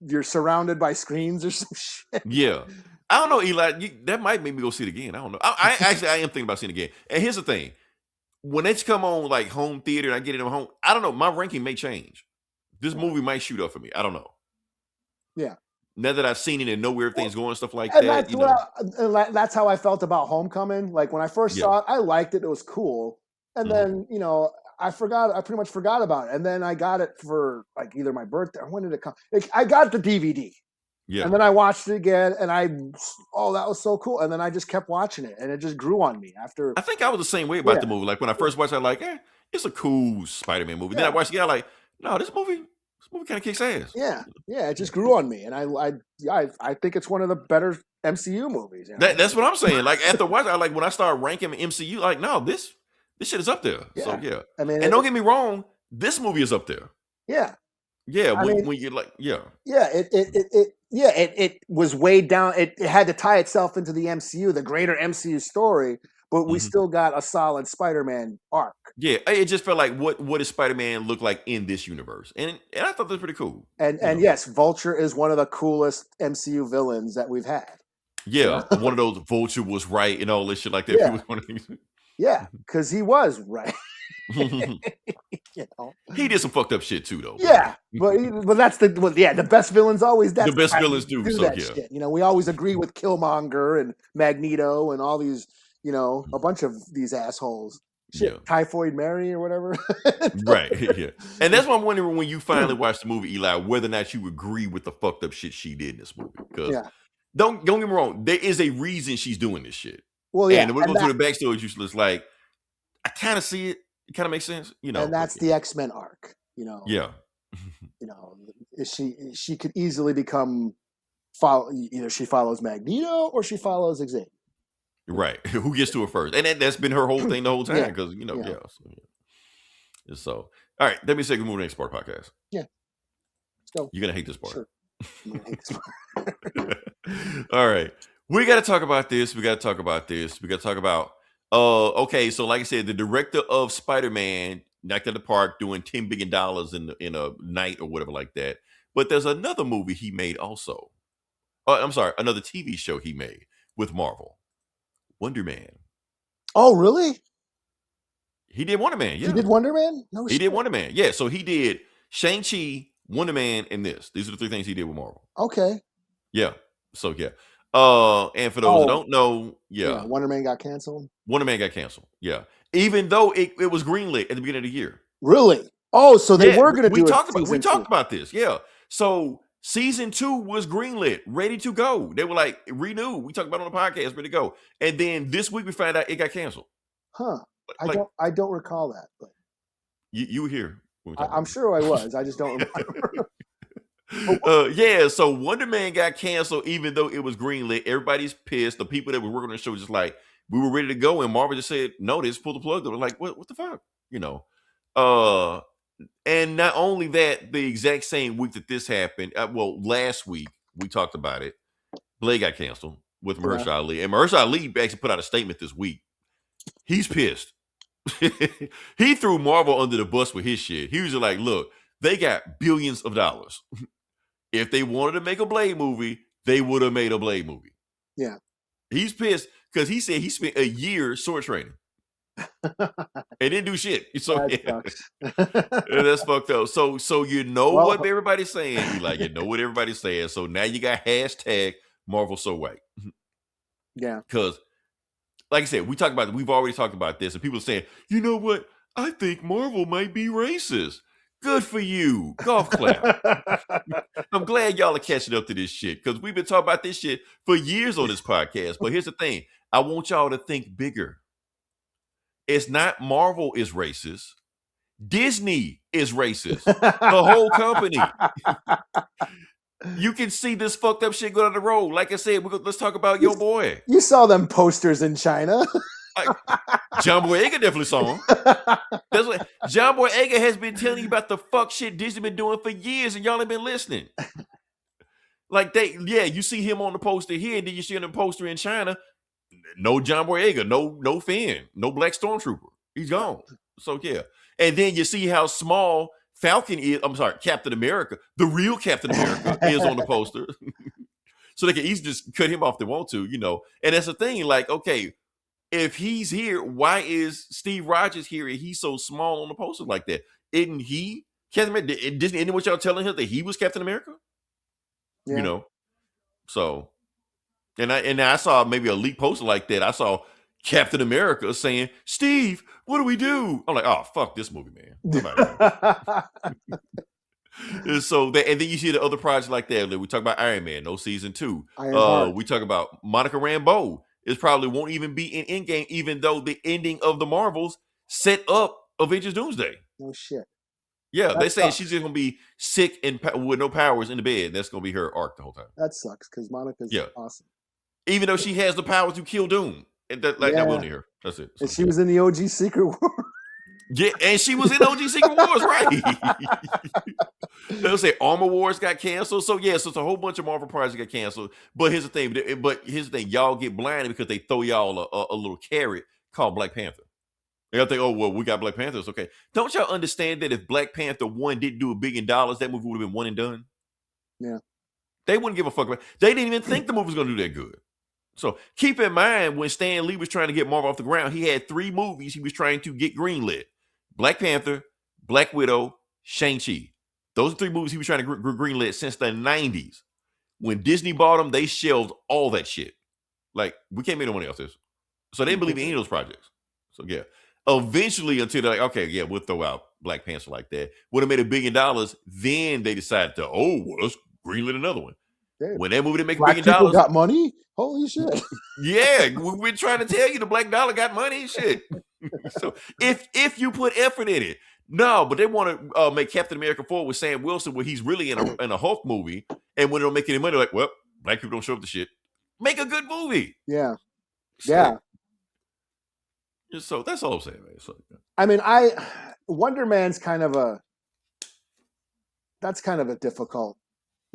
you're surrounded by screens or some shit. Yeah. I don't know, Eli. That might make me go see it again. I don't know. I am thinking about seeing it again. And here's the thing. When it's come on like home theater and I get it on home, I don't know. My ranking may change. This movie might shoot up for me. I don't know. Yeah. now that I've seen it and know where everything's going, stuff like and that. That's how I felt about Homecoming. Like when I first saw it, I liked it. It was cool. And then, I pretty much forgot about it. And then I got it for like either my birthday or when did it come? I got the DVD. Yeah. And then I watched it again and that was so cool. And then I just kept watching it and it just grew on me after. I think I was the same way about the movie. Like when I first watched it, I'm like, it's a cool Spider-Man movie. Then I watched it again, like, no, this movie kind of kicks ass. Yeah. Yeah. It just grew on me. And I think it's one of the better MCU movies. That's what I'm saying. Like after watching, when I start ranking MCU, like, no, this shit is up there. Yeah. So yeah. I mean, and don't get me wrong, this movie is up there. Yeah. Yeah. When you're like, yeah. Yeah. It was weighed down. It had to tie itself into the MCU, the greater MCU story, but we still got a solid Spider-Man arc. Yeah. It just felt like what does Spider-Man look like in this universe? And I thought that was pretty cool. And yes, Vulture is one of the coolest MCU villains that we've had. Yeah. One of those Vulture was right and all this shit like that. Yeah. Yeah, because he was right. He did some fucked up shit too, though. Yeah, but that's the best villains always. That's the best villains do so that shit. We always agree with Killmonger and Magneto and all these, a bunch of these assholes. Shit, yeah. Typhoid Mary or whatever. Right. Yeah. And that's why I'm wondering when you finally watch the movie, Eli, whether or not you agree with the fucked up shit she did in this movie. Because don't get me wrong, there is a reason she's doing this shit. Well, yeah, and we're going through the backstory. It's like I kind of see it. It kind of makes sense, And that's the X-Men arc, Yeah. She could easily become either she follows Magneto or she follows Xavier. Right. Who gets to her first? And that's been her whole thing the whole time because So all right, let me say good morning next part podcast. Yeah. Let's go. You're gonna hate this part. Sure. I'm gonna hate this part. All right. We got to talk about this. We got to talk about, okay, so like I said, the director of Spider-Man knocked out the park doing $10 billion in a night or whatever like that. But there's another movie he made also. I'm sorry, another TV show he made with Marvel. Wonder Man. Oh, really? He did Wonder Man, yeah. He did Wonder Man? No shit. He did Wonder Man, yeah. So he did Shang-Chi, Wonder Man, and this. These are the three things he did with Marvel. Okay. Yeah. So, yeah. And for those who don't know, Wonder Man got canceled. Yeah, even though it was greenlit at the beginning of the year. Really? Oh, so they were going to do it. We talked about this. Yeah. So season 2 was greenlit, ready to go. They were like renew. We talked about it on the podcast, ready to go. And then this week we found out it got canceled. Huh? I don't recall that. But you were here. I'm sure I was. I just don't remember. So Wonder Man got canceled even though it was greenlit. Everybody's pissed. The people that were working on the show just like, we were ready to go, and Marvel just said, no, they just pulled the plug. They were like, what the fuck? And not only that, the exact same week that this happened, last week, we talked about it, Blade got canceled with Mahershala Ali. And Mahershala Ali actually put out a statement this week. He's pissed. He threw Marvel under the bus with his shit. He was like, look, they got billions of dollars. If they wanted to make a Blade movie, they would have made a Blade movie. Yeah. He's pissed because he said he spent a year sword training. And didn't do shit. So that's fucked up. So what everybody's saying. You know what everybody's saying. So now you got hashtag Marvel so white. Yeah. Because like I said, we've already talked about this, and people are saying, you know what? I think Marvel might be racist. Good for you. Golf clap. I'm glad y'all are catching up to this shit because we've been talking about this shit for years on this podcast. But here's the thing. I want y'all to think bigger. It's not Marvel is racist. Disney is racist. The whole company. You can see this fucked up shit go down the road. Like I said, let's talk about your boy. You saw them posters in China. John Boyega definitely saw him. That's what John Boyega has been telling you about the fuck shit Disney been doing for years, and y'all ain't been listening. Like you see him on the poster here, and then you see him on the poster in China. No John Boyega, no Finn, no Black Stormtrooper. He's gone. So yeah, and then you see how small Falcon is. I'm sorry, Captain America, the real Captain America, is on the poster. So they can easily just cut him off if they want to, And that's the thing. Like, okay. If he's here, why is Steve Rogers here and he's so small on the poster like that? Isn't he Captain America? Isn't what y'all telling him that he was Captain America? Yeah. So, and I saw maybe a leak poster like that. I saw Captain America saying, "Steve, what do we do?" I'm like, "Oh, fuck this movie, man." I'm out of here. And so and then you see the other projects like that. We talk about Iron Man, no season 2. We talk about Monica Rambeau. It probably won't even be in Endgame, even though the ending of the Marvels set up Avengers Doomsday. No shit. Yeah, they're saying she's just gonna be sick and with no powers in the bed. That's gonna be her arc the whole time. That sucks because Monica's awesome. Even though she has the power to kill Doom, and that will need her. That's it. So, and she was in the OG Secret War. Yeah, and she was in OG Secret Wars, right? They'll say Armor Wars got canceled. So yes, it's a whole bunch of Marvel projects got canceled. But here's the thing. Y'all get blinded because they throw y'all a little carrot called Black Panther. Y'all think, oh well, we got Black Panther. It's okay. Don't y'all understand that if Black Panther 1 didn't do $1 billion, that movie would have been one and done? Yeah. They wouldn't give a fuck about it. They didn't even think the movie was gonna do that good. So keep in mind when Stan Lee was trying to get Marvel off the ground, he had 3 movies he was trying to get greenlit. Black Panther, Black Widow, Shang-Chi. Those are 3 movies he was trying to greenlit since the 90s. When Disney bought them, they shelved all that shit. Like, we can't make no money off this. So they didn't believe in any of those projects. So yeah. Eventually, until they're like, okay, yeah, we'll throw out Black Panther like that. Would have made $1 billion. Then they decided to, let's greenlit another one. Dude, when that movie didn't make $1 billion, people got money. Holy shit! Yeah, we're trying to tell you the black dollar got money. Shit. So if you put effort in it, no, but they want to make Captain America 4 with Sam Wilson, where he's really in a Hulk movie, and when they don't make any money, like, well, black people don't show up to shit. Make a good movie. Yeah, yeah. So that's all I'm saying, man. So, I mean, Wonder Man's kind of a difficult,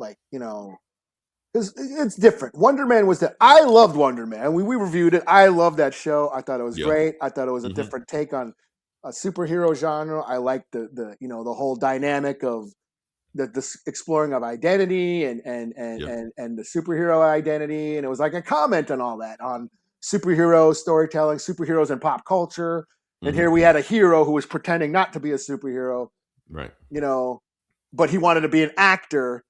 like, because it's different. Wonder Man I loved Wonder Man. We reviewed it. I loved that show. I thought it was great. I thought it was a different take on a superhero genre. I liked the whole dynamic of the exploring of identity and the superhero identity. And it was like a comment on all that, on superhero storytelling, superheroes and pop culture. And here we had a hero who was pretending not to be a superhero. Right. But he wanted to be an actor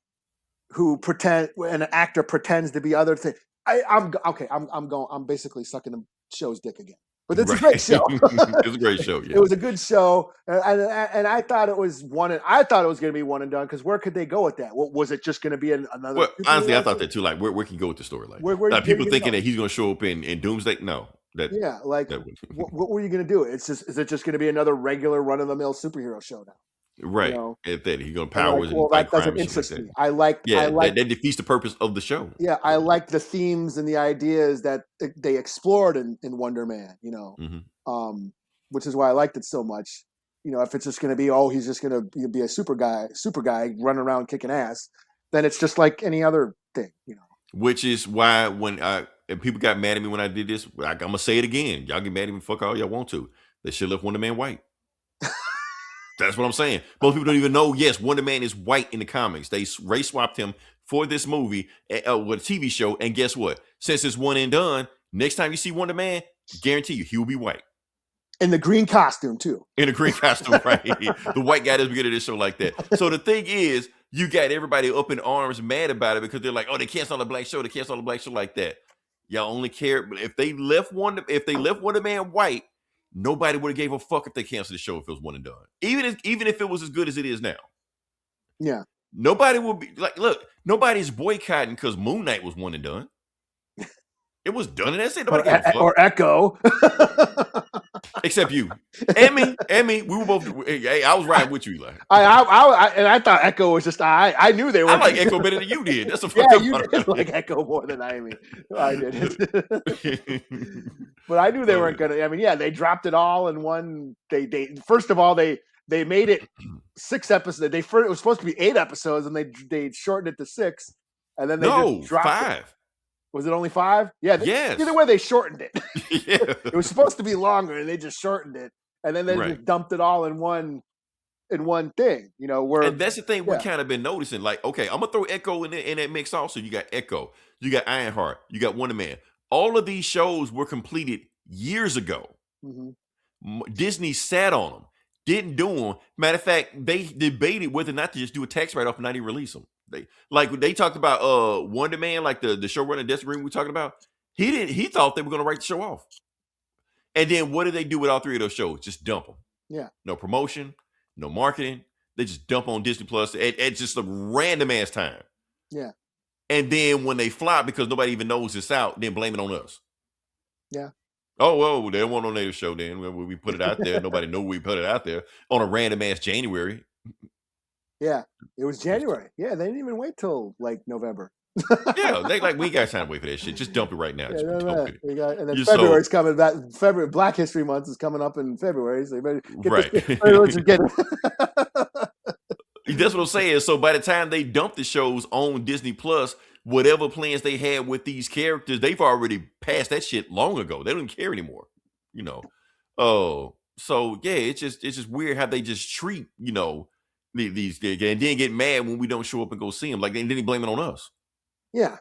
an actor pretends to be other things. I'm basically sucking the show's dick again. But it's a great show. It's a great show. Yeah. It was a good show, and I thought it was I thought it was going to be one and done, because where could they go with that? What was it just going to be another? Well, honestly, I thought that too. Like, where can you go with the storyline? Like, people thinking that he's going to show up in Doomsday. No, what were you going to do? Is it just going to be another regular run of the mill superhero show now? Right. If that he's going to powers and that doesn't interest me. That defeats the purpose of the show. Yeah, I like the themes and the ideas that they explored in Wonder Man, which is why I liked it so much. If it's just going to be, he's just going to be a super guy running around kicking ass, then it's just like any other thing, Which is why when people got mad at me when I did this, I'm going to say it again. Y'all get mad at me, fuck all y'all want to. They should have left Wonder Man white. That's what I'm saying. Most people don't even know. Yes, Wonder Man is white in the comics. They race swapped him for this movie with a TV show. And guess what? Since it's one and done, next time you see Wonder Man, guarantee you he will be white. In the green costume too. In a green costume, right? The white guy doesn't get at this show like that. So the thing is, you got everybody up in arms mad about it because they're like, they canceled the black show. They canceled the black show like that. Y'all only care. But if they left Wonder Man white, nobody would have gave a fuck if they canceled the show if it was one and done. Even if it was as good as it is now. Yeah. Nobody would be like, look, nobody's boycotting because Moon Knight was one and done. It was done and that's it. Nobody gave a fuck. Or Echo. Except you. And me. We were both. Hey, I was riding with you, Eli. I thought Echo was just. I knew they were. I like Echo better than you did. That's a you did like Echo more than I did. But I knew they weren't gonna. I mean, yeah, they dropped it all in one. They first of all they made it 6 episodes. It was supposed to be 8 episodes, and they shortened it to 6, and then they just dropped 5. it. Was it only 5? Yeah. Yes. Either way, they shortened it. Yeah. It was supposed to be longer, and they just shortened it, and then they just dumped it all in one thing. And that's the thing we kind of been noticing. Like, okay, I'm gonna throw Echo in that mix also. You got Echo, you got Ironheart, you got Wonder Man. All of these shows were completed years ago. Mm-hmm. Disney sat on them. didn't do them. Matter of fact, they debated whether or not to just do a tax write-off and not even release them. They talked about Wonder Man, like the showrunner Destin Green we were talking about. He thought they were going to write the show off. And then what did they do with all three of those shows? Just dump them. Yeah. No promotion, no marketing. They just dump on Disney Plus at just a random ass time. Yeah. And then when they flop because nobody even knows it's out, then blame it on us. Yeah. Oh, well, they don't want no native show then. We put it out there. Nobody knew we put it out there on a random ass January. Yeah. It was January. Yeah. They didn't even wait till like November. Yeah. We got time to wait for that shit. Just dump it right now. Yeah, and then February's coming back. February, Black History Month is coming up in February. So you better get That's what I'm saying. So by the time they dump the shows on Disney Plus, whatever plans they had with these characters, they've already passed that shit long ago. They don't care anymore, you know. Oh, so yeah, it's just weird how they just treat, you know, these and then get mad when we don't show up and go see them. Like then they blame it on us. Yeah,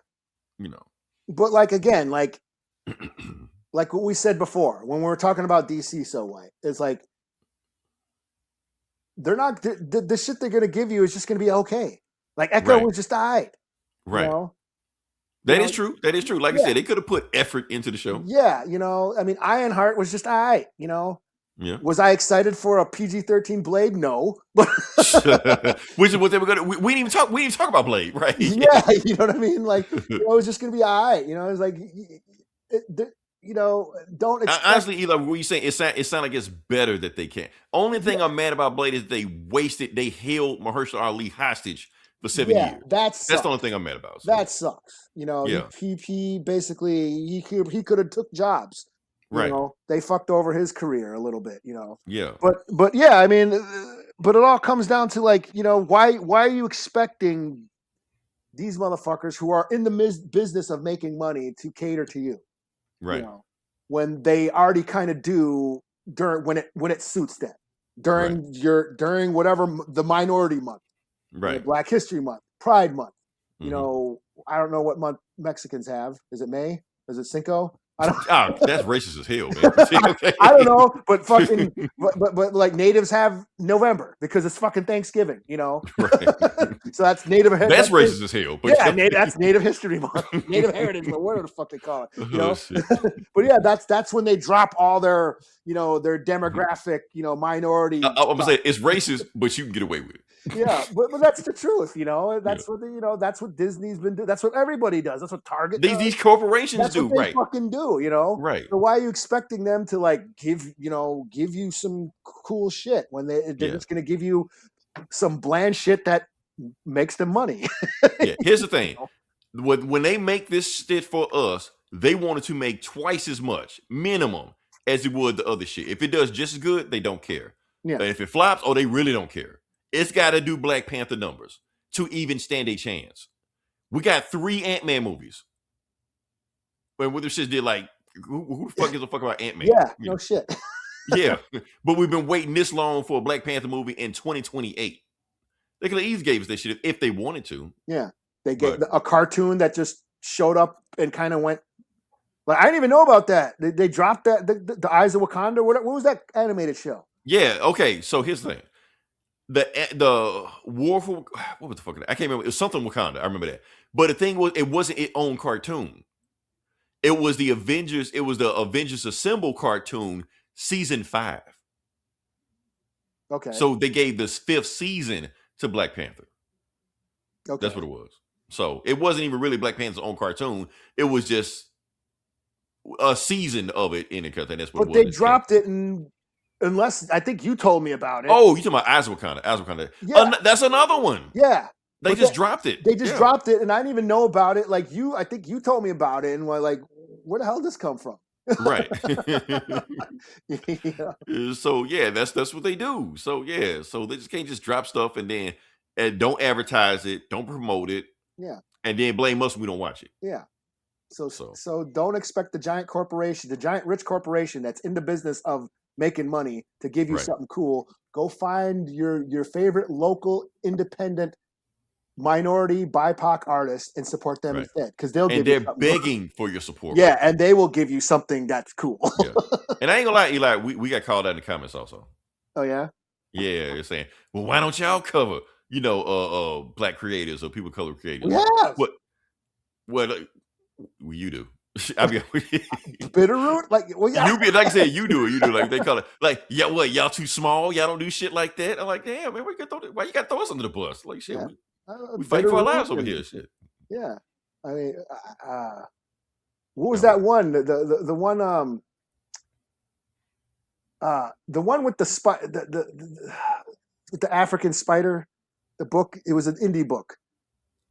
you know. But like again, like what we said before when we were talking about DC So White, it's like they're not the shit they're gonna give you is just gonna be okay. Like Echo was just alright. Right. You know? That is true. That is true. Like I said, they could have put effort into the show. Yeah, you know, I mean, Ironheart was just all right, you know. Yeah. Was I excited for a PG-13 Blade? No. Which is what they were gonna. We didn't even talk about Blade, right? Yeah, you know what I mean. Like, you know, it was just gonna be all right. You know, it's like, you know, don't. Expect... Honestly, Eli, what you saying? It sounds like it's better that they can't. Only thing I'm mad about Blade is they held Mahershala Ali hostage for 7 years. That's the only thing I'm mad about. So. That sucks. You know, he basically he could have took jobs. You know, they fucked over his career a little bit. You know. Yeah. But yeah, I mean, but it all comes down to like, you know, why are you expecting these motherfuckers who are in the business of making money to cater to you? Right. You know, when they already kind of do during when it suits them during whatever the minority month. Right. You know, Black History Month, Pride Month. You know, I don't know what month Mexicans have. Is it May? Is it Cinco? That's racist as hell, man. I don't know, but fucking, but like natives have November because it's fucking Thanksgiving, you know. Right. So that's native. That's racist as hell. But that's Native History Month, Native Heritage Month, whatever the fuck they call it, you know. But yeah, that's when they drop all their, you know, their demographic, you know, minority. I'm gonna say it's racist, but you can get away with it. Yeah, but that's the truth, you know. That's what that's what Disney's been doing. That's what everybody does. That's what Target does. These corporations that's do, what they right? Fucking do, you know. Right. So why are you expecting them to like give you some cool shit when they're just gonna give you some bland shit that makes them money? Here's the thing: when they make this shit for us, they wanted to make twice as much minimum as it would the other shit. If it does just as good, they don't care. Yeah. If it flops, they really don't care. It's got to do Black Panther numbers to even stand a chance. We got 3 Ant-Man movies. When this shit did like, who the fuck gives a fuck about Ant-Man? Yeah, no shit. Yeah, but we've been waiting this long for a Black Panther movie in 2028. They could have easily gave us that shit if they wanted to. Yeah, they gave a cartoon that just showed up and kind of went. Like I didn't even know about that. They dropped that the Eyes of Wakanda. What was that animated show? Yeah. Okay. So here's the thing. The War for what was the fuck? I can't remember. It was something Wakanda. I remember that. But the thing was, it wasn't its own cartoon. It was the Avengers. It was the Avengers Assemble cartoon, season 5. Okay. So they gave this 5th season to Black Panther. Okay. That's what it was. So it wasn't even really Black Panther's own cartoon. It was just a season of it in it. Because that's what. But they dropped it in. Unless I think you told me about it. Oh, you talking about Eyes of Wakanda? Yeah, that's another one. Yeah, they just dropped it. They just dropped it, and I didn't even know about it. Like I think you told me about it, and we're like, where the hell did this come from? Right. So yeah, that's what they do. So yeah, so they just can't just drop stuff and then don't advertise it, don't promote it. Yeah. And then blame us when we don't watch it. Yeah. So don't expect the giant rich corporation that's in the business of making money to give you something cool. Go find your favorite local independent minority BIPOC artists and support them instead, because they're begging for your support. Yeah, and they will give you something that's cool. Yeah. And I ain't gonna lie, Eli, we got called out in the comments also. Oh yeah. Yeah, they're saying, well, why don't y'all cover, black creators or people of color creators? We have. What well, you do. I mean, Bitterroot? Like, well, yeah. you be like I said, you do it. You do it. Like they call it. Like, yeah, what? Y'all too small. Y'all don't do shit like that. I'm like, damn, man, why you got to throw us under the bus? Like, shit, we fight for our lives over here. Shit. Yeah, I mean, what was that one? The one the one with the with the African spider. The book. It was an indie book.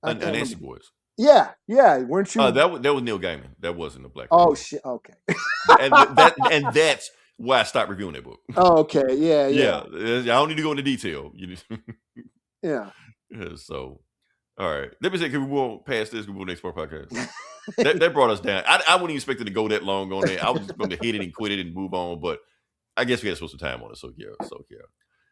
Nancy Boys. Yeah, weren't you? That was Neil Gaiman. That wasn't the black. Oh shit. Okay. and that's why I stopped reviewing that book. Oh, okay. Yeah. I don't need to go into detail. Yeah. So, all right. Let me say, can we move past this? Can we move to the next part podcast? that brought us down. I wouldn't expect it to go that long on there. I was just going to hit it and quit it and move on, but I guess we had to spend some time on it. So yeah.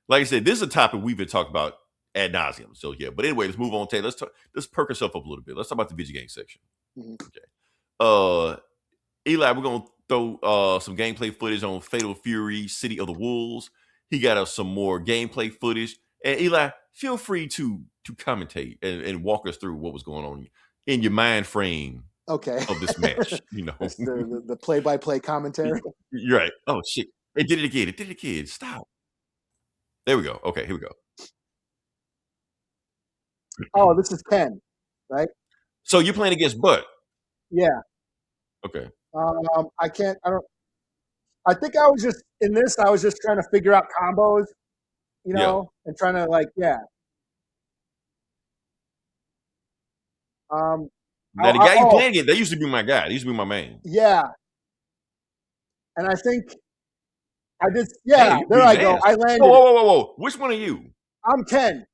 Like I said, this is a topic we've been talking about ad nauseum. So yeah, but anyway, let's move on. Let's perk ourselves up a little bit. Let's talk about the video game section. Mm-hmm. Okay. Eli, we're gonna throw some gameplay footage on Fatal Fury: City of the Wolves. He got us some more gameplay footage. And Eli, feel free to commentate and walk us through what was going on in your mind frame. Okay. Of this match, the play-by-play commentary. You're right. Oh shit! It did it again. Stop. There we go. Okay, here we go. Oh, this is Ken, right? So you're playing against Bud? Yeah. Okay. I think I was just in this. I was just trying to figure out combos, and trying to Now the guy you playing against, that used to be my guy. He used to be my main. Yeah. And I think I did. Yeah, there I go. I landed. Whoa! Which one are you? I'm Ken.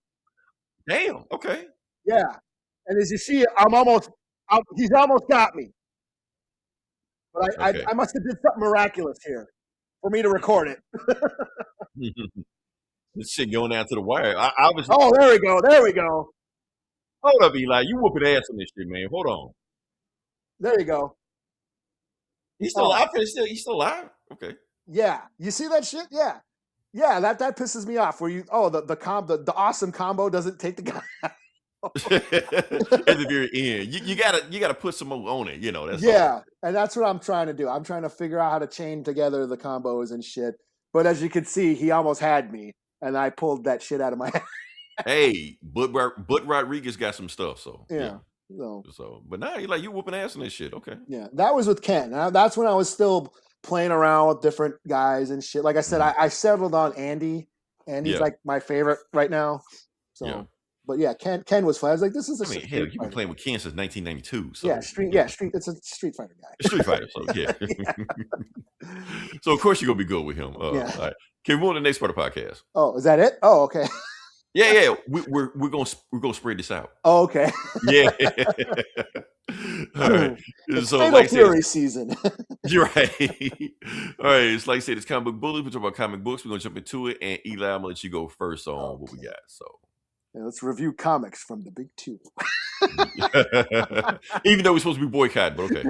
Damn. Okay. Yeah, and as you see, he's almost got me. But I must have did something miraculous here for me to record it. This shit going down to the wire. Oh, there we go. Hold up, Eli. You whooping ass on this shit, man. Hold on. There you go. He's still alive. He's still alive. Okay. Yeah, you see that shit? Yeah. That pisses me off. Where the awesome combo doesn't take the guy out. At the very end, you gotta put some more on it. That's all. And that's what I'm trying to do. I'm trying to figure out how to chain together the combos and shit. But as you can see, he almost had me, and I pulled that shit out of my head. Hey, but Rodriguez got some stuff. So yeah. So, but now you whooping ass on this shit. Okay. Yeah, that was with Ken. That's when I was still playing around with different guys and shit. Like I said, I settled on Andy. Andy's like my favorite right now. So, but yeah, Ken was fun. I was like, this is hell, you've been playing with Ken since 1992. So Street. It's a Street Fighter guy. A Street Fighter. So yeah. So of course you're gonna be good with him. All right. Can we move on to the next part of the podcast? Oh, is that it? Oh, okay. Yeah. We're gonna spread this out. Oh, okay. Yeah. All right. It's Fatal Fury season. You're right. All right. It's like I said, it's comic book bullies. We're talking about comic books. We're gonna jump into it. And Eli, I'm gonna let you go first on what we got. So let's review comics from the big two. Even though we're supposed to be boycotted, but okay.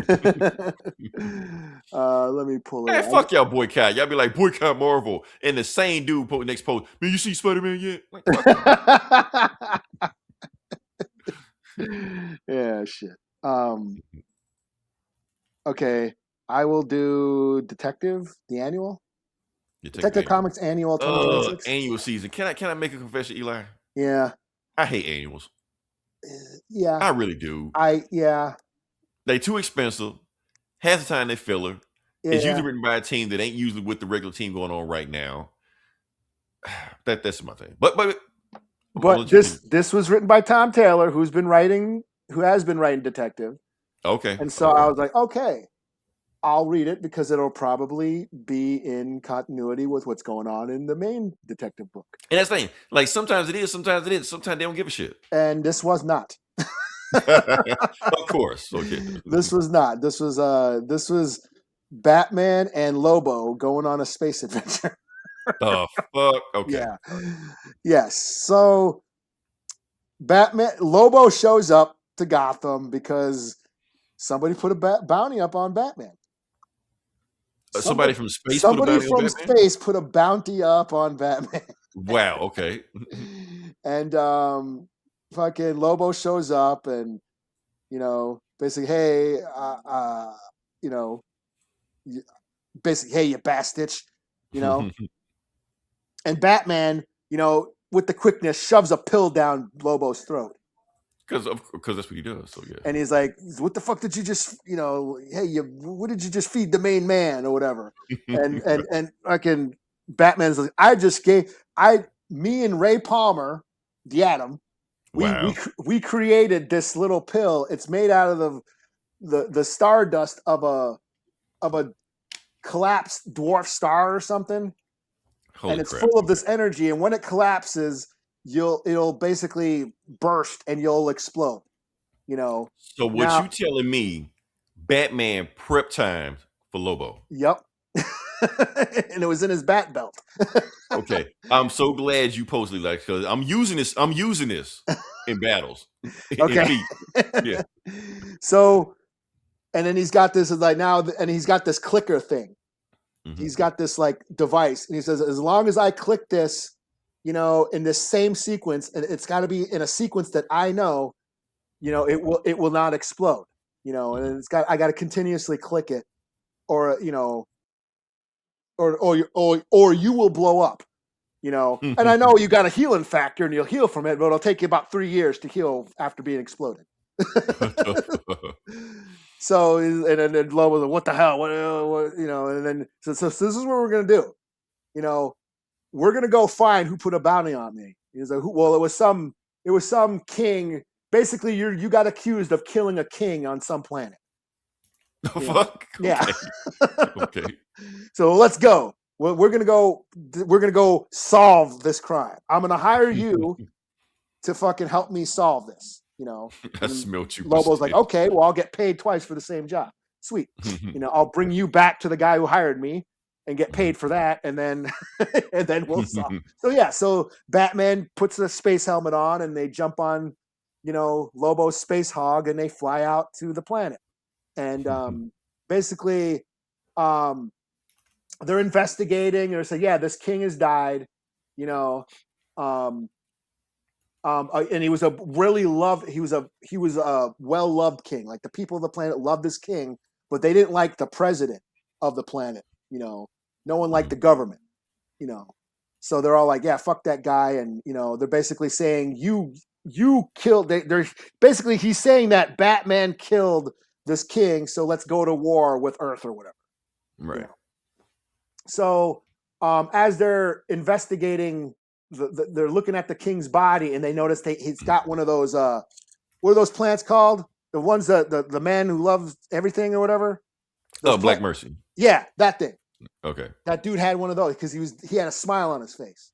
Let me pull it. Man, fuck y'all boycott. Y'all be like boycott Marvel, and the same dude next post. Man, you see Spider-Man yet? Like, yeah, shit. Okay, I will do Detective, the annual. Detective Comics annual 2026. Annual season. Can I make a confession, Eli? Yeah. I hate annuals. Yeah. I really do. They too expensive. Half the time they filler. Yeah. It's usually written by a team that ain't usually with the regular team going on right now. That's my thing. But this was written by Tom Taylor, who has been writing Detective. Okay. And so I was like, okay, I'll read it because it'll probably be in continuity with what's going on in the main Detective book. And that's the thing. Like sometimes it is, sometimes it isn't. Sometimes they don't give a shit. And this was not. Of course. Okay. This was not. This was Batman and Lobo going on a space adventure. Oh fuck. Okay. Yeah. Yes. So Lobo shows up to Gotham because somebody put a bounty up on Batman. Somebody from space. Somebody from space put a bounty up on Batman. Wow. Okay. And fucking Lobo shows up and, basically, hey, you know, basically, hey, you bastard, and Batman, with the quickness, shoves a pill down Lobo's throat. Because that's what he does. So yeah. And he's like, "What the fuck did you just, hey, what did you just feed the main man or whatever?" And fucking Batman's like, me and Ray Palmer, the Atom, we created this little pill. It's made out of the stardust of a collapsed dwarf star or something. Holy and it's crap. full of this energy. And when it collapses, it'll basically burst and you'll explode. So what you telling me, Batman prep time for Lobo? Yep. And it was in his bat belt. Okay. I'm so glad you posted like, because I'm using this in battles. Okay. Yeah. So, and then he's got this and he's got this clicker thing. Mm-hmm. He's got this like device, and he says, as long as I click this, in this same sequence, and it's got to be in a sequence that I know, it will not explode, and I got to continuously click it, or or you will blow up, and I know you got a healing factor and you'll heal from it, but it'll take you about 3 years to heal after being exploded. So, and then Lobo's like, what the hell? What, and then so this is what we're going to do. We're going to go find who put a bounty on me. He's like, well, it was some king. Basically, you got accused of killing a king on some planet. Fuck. Yeah. Okay. So let's go. We're going to go solve this crime. I'm going to hire you to fucking help me solve this. I smelled you. Lobo's like, okay, well, I'll get paid twice for the same job. Sweet. I'll bring you back to the guy who hired me and get paid for that, and then we'll solve. So Batman puts the space helmet on, and they jump on, Lobo's space hog, and they fly out to the planet. And basically, they're investigating. They're saying, yeah, this king has died. And he was a well-loved king. Like, the people of the planet loved this king, but they didn't like the president of the planet. No one liked the government. So they're all like, yeah, fuck that guy. And they're basically saying you killed. They're basically, he's saying that Batman killed this king, so let's go to war with Earth or whatever. Right. So as they're investigating. They're looking at the king's body, and they notice he's got one of those what are those plants called? The ones that the man who loves everything or whatever. Black Mercy. Yeah, that thing. Okay. That dude had one of those because he had a smile on his face.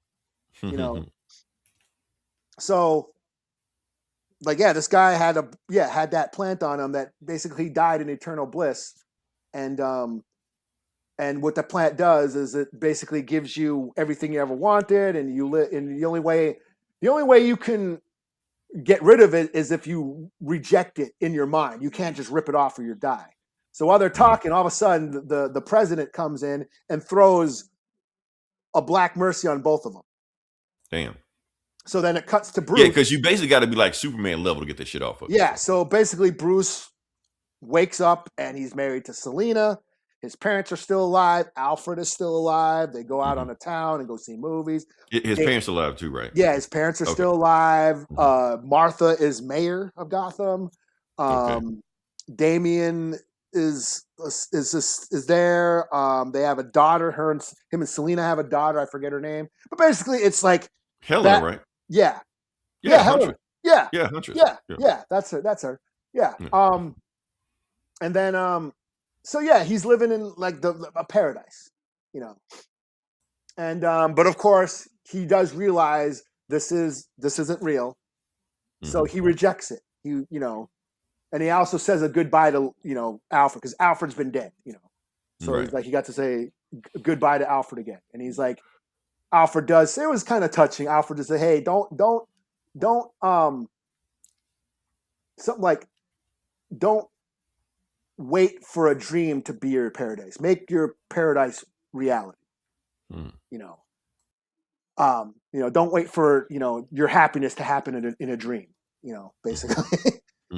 So, like, yeah, this guy had that plant on him that basically died in eternal bliss, and what the plant does is it basically gives you everything you ever wanted, and you live. And the only way you can get rid of it is if you reject it in your mind. You can't just rip it off or you die. So while they're talking, all of a sudden the president comes in and throws a Black Mercy on both of them. Damn. So then it cuts to Bruce. Yeah, because you basically got to be like Superman level to get this shit off of. Yeah. So basically, Bruce wakes up and he's married to Selina. His parents are still alive. Alfred is still alive. They go out on the town and go see movies. His parents are alive too, right? Yeah, his parents are still alive. Martha is mayor of Gotham. Damian is there. They have a daughter. Him and Selina have a daughter. I forget her name. But basically, it's like Helen, right? Yeah. Yeah, Helen. Yeah. Yeah, Huntress. Yeah. That's her. Yeah. And then so yeah, he's living in like a paradise, And but of course he does realize this isn't real, so he rejects it. And he also says a goodbye to Alfred, because Alfred's been dead, So he's like, he got to say goodbye to Alfred again, and he's like, Alfred does. It was kind of touching. Alfred just say, hey, don't something like, don't wait for a dream to be your paradise. Make your paradise reality. Don't wait for your happiness to happen in a dream. Basically.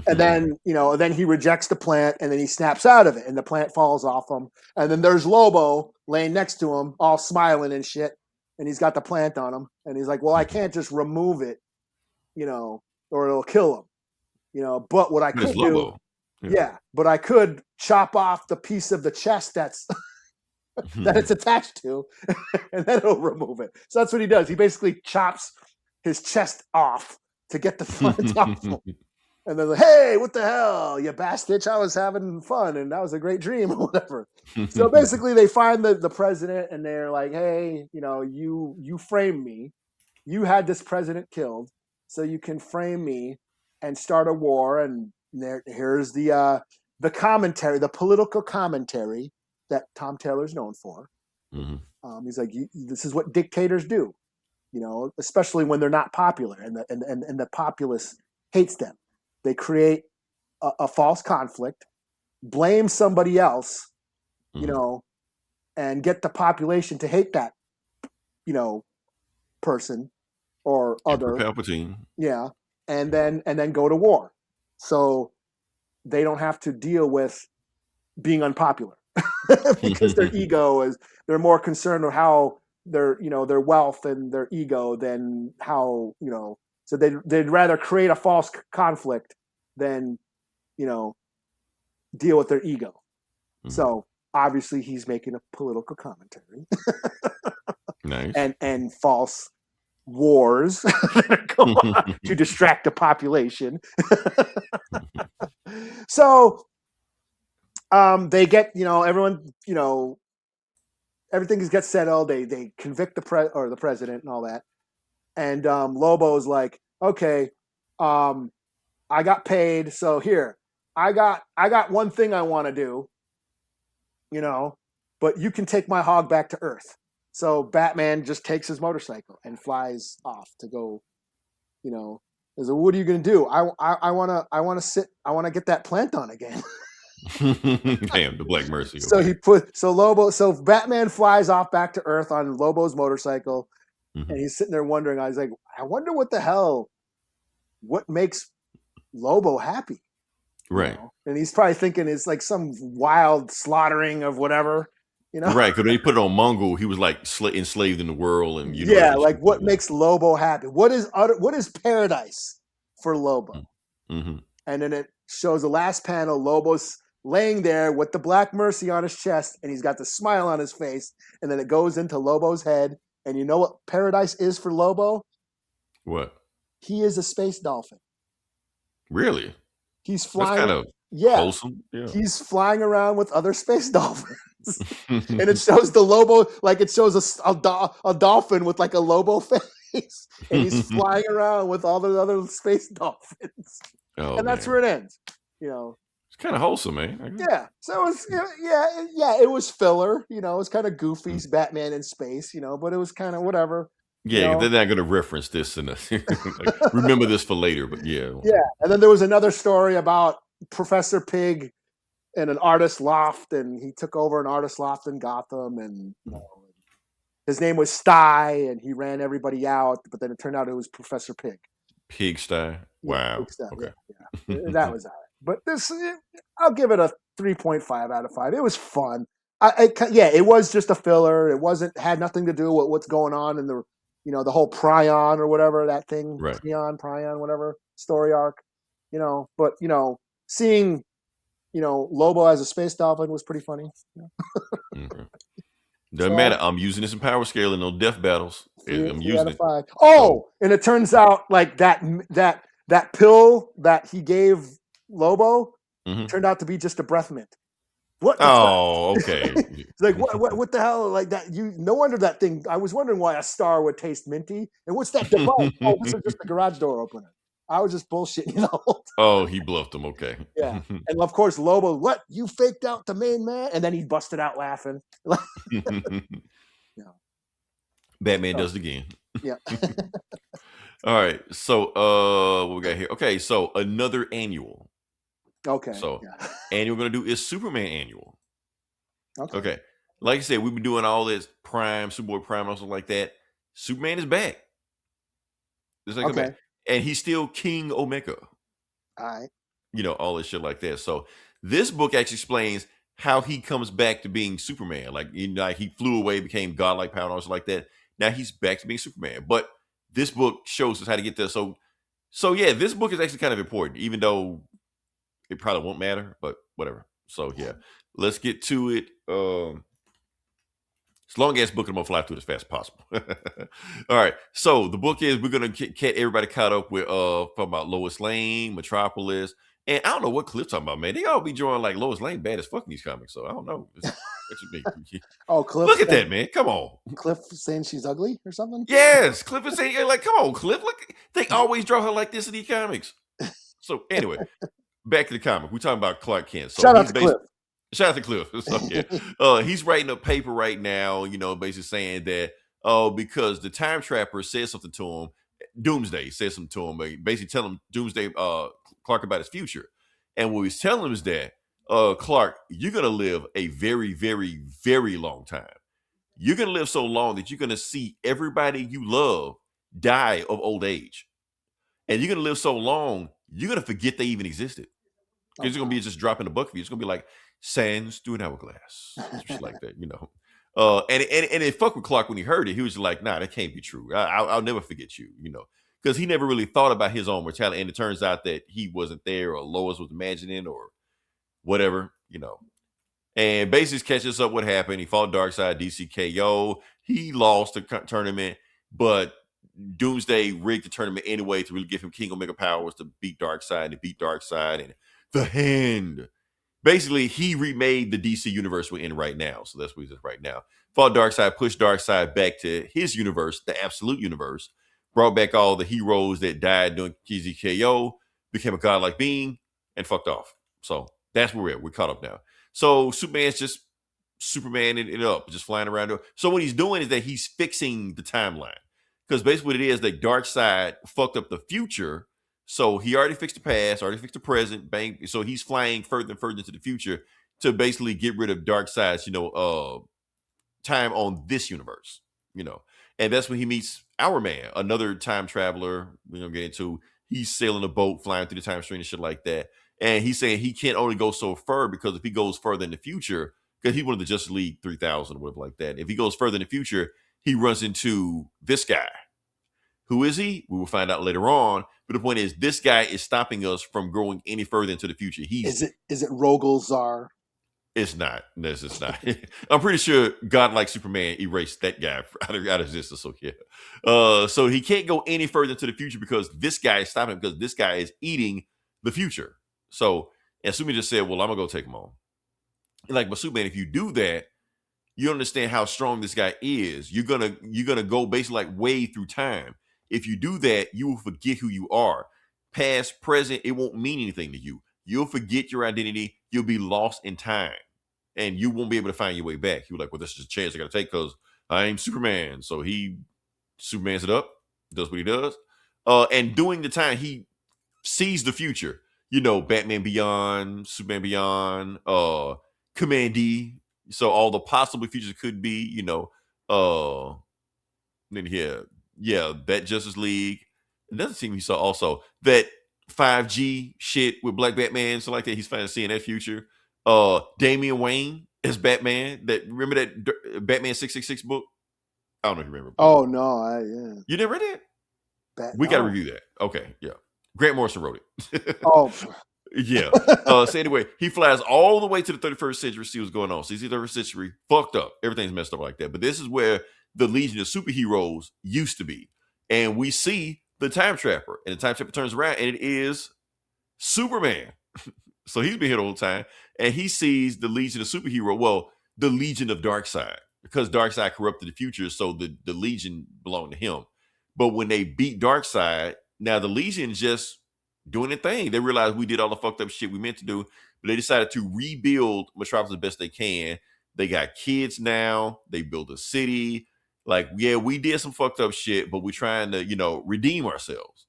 And then then he rejects the plant, and then he snaps out of it, and the plant falls off him. And then there's Lobo laying next to him, all smiling and shit, and he's got the plant on him, and he's like, "Well, I can't just remove it, or it'll kill him, But what I could do, but I could chop off the piece of the chest that's that it's attached to, and then it'll remove it." So that's what he does. He basically chops his chest off to get the plant off him. And they're like, "Hey, what the hell, you bastard? I was having fun, and that was a great dream," or whatever. So basically, they find the president, and they're like, "Hey, you framed me. You had this president killed, so you can frame me and start a war." And here's the commentary, the political commentary that Tom Taylor's known for. He's like, "This is what dictators do, especially when they're not popular, and the populace hates them. They create a false conflict, blame somebody else, and get the population to hate that, person or other Palpatine. Yeah, and then go to war, so they don't have to deal with being unpopular because their ego is. They're more concerned with how their wealth and their ego than how So they'd rather create a false conflict than, deal with their ego. So obviously he's making a political commentary. Nice. And false wars that go on to distract the population. So they get, everyone, everything gets settled. They convict the president and all that. And Lobo's like, "Okay, I got paid, so here, I got one thing I want to do, but you can take my hog back to Earth." So Batman just takes his motorcycle and flies off to go, is, "What are you gonna do?" I wanna get that plant on again. Damn, the Black Mercy. Okay. So Batman flies off back to Earth on Lobo's motorcycle. And he's sitting there wondering, I was like, I wonder what makes Lobo happy. Right. And he's probably thinking it's like some wild slaughtering of whatever, Right, because when he put it on Mongol, he was like enslaved in the world. And like what makes Lobo happy? What is paradise for Lobo? And then it shows the last panel, Lobo's laying there with the Black Mercy on his chest, and he's got the smile on his face, and then it goes into Lobo's head. And you know what paradise is for Lobo? What? He is a space dolphin. Really? He's flying. That's kind of wholesome. Yeah. He's flying around with other space dolphins. And it shows the Lobo, like it shows a dolphin with like a Lobo face. And he's flying around with all the other space dolphins. And that's where it ends. It's kind of wholesome, man. Yeah. So it was, it was filler. It was kind of goofy, Batman in space, but it was kind of whatever. Yeah, they're not going to reference this and like, remember this for later, but yeah. Yeah, and then there was another story about Professor Pig in an artist loft, and he took over an artist loft in Gotham, and his name was Sty, and he ran everybody out, but then it turned out it was Professor Pig. Pigsty. Wow. Pigsty, okay. Yeah. That was all right. But this, I'll give it a 3.5 out of 5. It was fun. It was just a filler. It had nothing to do with what's going on in the, the whole Prion or whatever that thing, right. Prion, whatever story arc, But seeing, Lobo as a space dolphin was pretty funny. Okay. Doesn't matter. I'm using this in power scale in no death battles. I'm using it. And it turns out like that pill that he gave Lobo turned out to be just a breath mint. What? Okay. It's like what the hell? Like that? No wonder that thing. I was wondering why a star would taste minty. And what's that device? This is just a garage door opener. I was just bullshitting. Oh, he bluffed him. Okay. Yeah, and of course Lobo. What, you faked out the main man? And then he busted out laughing. Batman does it again. Yeah. All right. So what we got here? Okay, so another annual. Okay. So annual we're gonna do is Superman annual. Okay. Like I said, we've been doing all this Prime, Superboy Prime, and stuff like that. Superman is back. Okay. And he's still King Omega. All right. All this shit like that. So this book actually explains how he comes back to being Superman. Like, he flew away, became godlike power and stuff like that. Now he's back to being Superman. But this book shows us how to get there. So yeah, this book is actually kind of important, even though it probably won't matter, but whatever. So yeah, let's get to it. It's a long ass book, I'm gonna fly through it as fast as possible. All right. So the book is, we're gonna get everybody caught up with talking about Lois Lane, Metropolis, and I don't know what Cliff talking about, man. They all be drawing like Lois Lane bad as fuck in these comics, so I don't know. What you mean? Oh, Cliff! Look at that, man. Come on. Cliff saying she's ugly or something? Yes, Cliff is saying, like, come on, Cliff. Look, they always draw her like this in these comics. So anyway, back to the comic. We're talking about Clark Kent. So shout out to Cliff. Shout out to Cliff. So, yeah. He's writing a paper right now, basically saying that, because the time trapper says something to him, Doomsday says something to him, basically telling him Doomsday, Clark, about his future. And what he's telling him is that, Clark, you're going to live a very, very, very long time. You're going to live so long that you're going to see everybody you love die of old age. And you're going to live so long, you're going to forget they even existed. Because it's going to be just dropping the buck for you. It's going to be like sands through an hourglass. Just like that, And it fucked with Clark when he heard it. He was like, nah, that can't be true. I'll never forget you, Because he never really thought about his own mortality. And it turns out that he wasn't there, or Lois was imagining, or whatever, And basically catches up what happened. He fought Darkseid, DCKO. He lost the tournament, but Doomsday rigged the tournament anyway to really give him King Omega powers to beat Darkseid, and the Hand. Basically, he remade the DC universe we're in right now. So that's what he's in right now. Fought Darkseid, pushed Darkseid back to his universe, the absolute universe, brought back all the heroes that died during KZKO, became a godlike being, and fucked off. So that's where we're at. We're caught up now. So Superman's just Supermaning it up, just flying around. So what he's doing is that he's fixing the timeline. Because basically what it is, that Darkseid fucked up the future. So he already fixed the past, already fixed the present. Bang. So he's flying further and further into the future to basically get rid of Darkseid's, time on this universe, And that's when he meets our man, another time traveler. We're going to get into. He's sailing a boat, flying through the time stream and shit like that. And he's saying he can't only go so far, because if he goes further in the future, because he's one of the Justice League 3000 or whatever like that. If he goes further in the future, he runs into this guy. Who is he? We will find out later on. But the point is, this guy is stopping us from going any further into the future. Is it Rogol Zar? It's not. This is not. I'm pretty sure godlike Superman erased that guy out of existence. So yeah. So he can't go any further into the future because this guy is stopping him, because this guy is eating the future. So, and Superman just said, well, I'm gonna go take him on. And like, but Superman, if you do that, you understand how strong this guy is. You're gonna go basically like way through time. If you do that, you will forget who you are. Past, present, it won't mean anything to you. You'll forget your identity. You'll be lost in time. And you won't be able to find your way back. You're like, well, this is a chance I got to take because I'm Superman. So he Supermans it up, does what he does. And during the time, he sees the future. Batman Beyond, Superman Beyond, Command D. So all the possible futures could be, then that Justice League. Another team he saw also, that 5G shit with Black Batman, so like that. He's finally seeing that future. Damian Wayne as Batman. Remember that Batman 666 book? I don't know if you remember. Oh no, You never read it? We got to review that. Okay, yeah. Grant Morrison wrote it. Oh. Yeah. So anyway, he flies all the way to the 31st century to see what's going on. So he's in the 31st century, fucked up. Everything's messed up like that. But this is where the Legion of Superheroes used to be. And we see the Time Trapper. And the Time Trapper turns around, and it is Superman. So he's been here the whole time. And he sees the Legion of Superheroes. Well, the Legion of Darkseid. Because Darkseid corrupted the future, so the Legion belonged to him. But when they beat Darkseid, now the Legion just doing their thing. They realized we did all the fucked up shit we meant to do, but they decided to rebuild Metropolis the best they can. They got kids now. They built a city. Like, yeah, we did some fucked up shit, but we're trying to, redeem ourselves.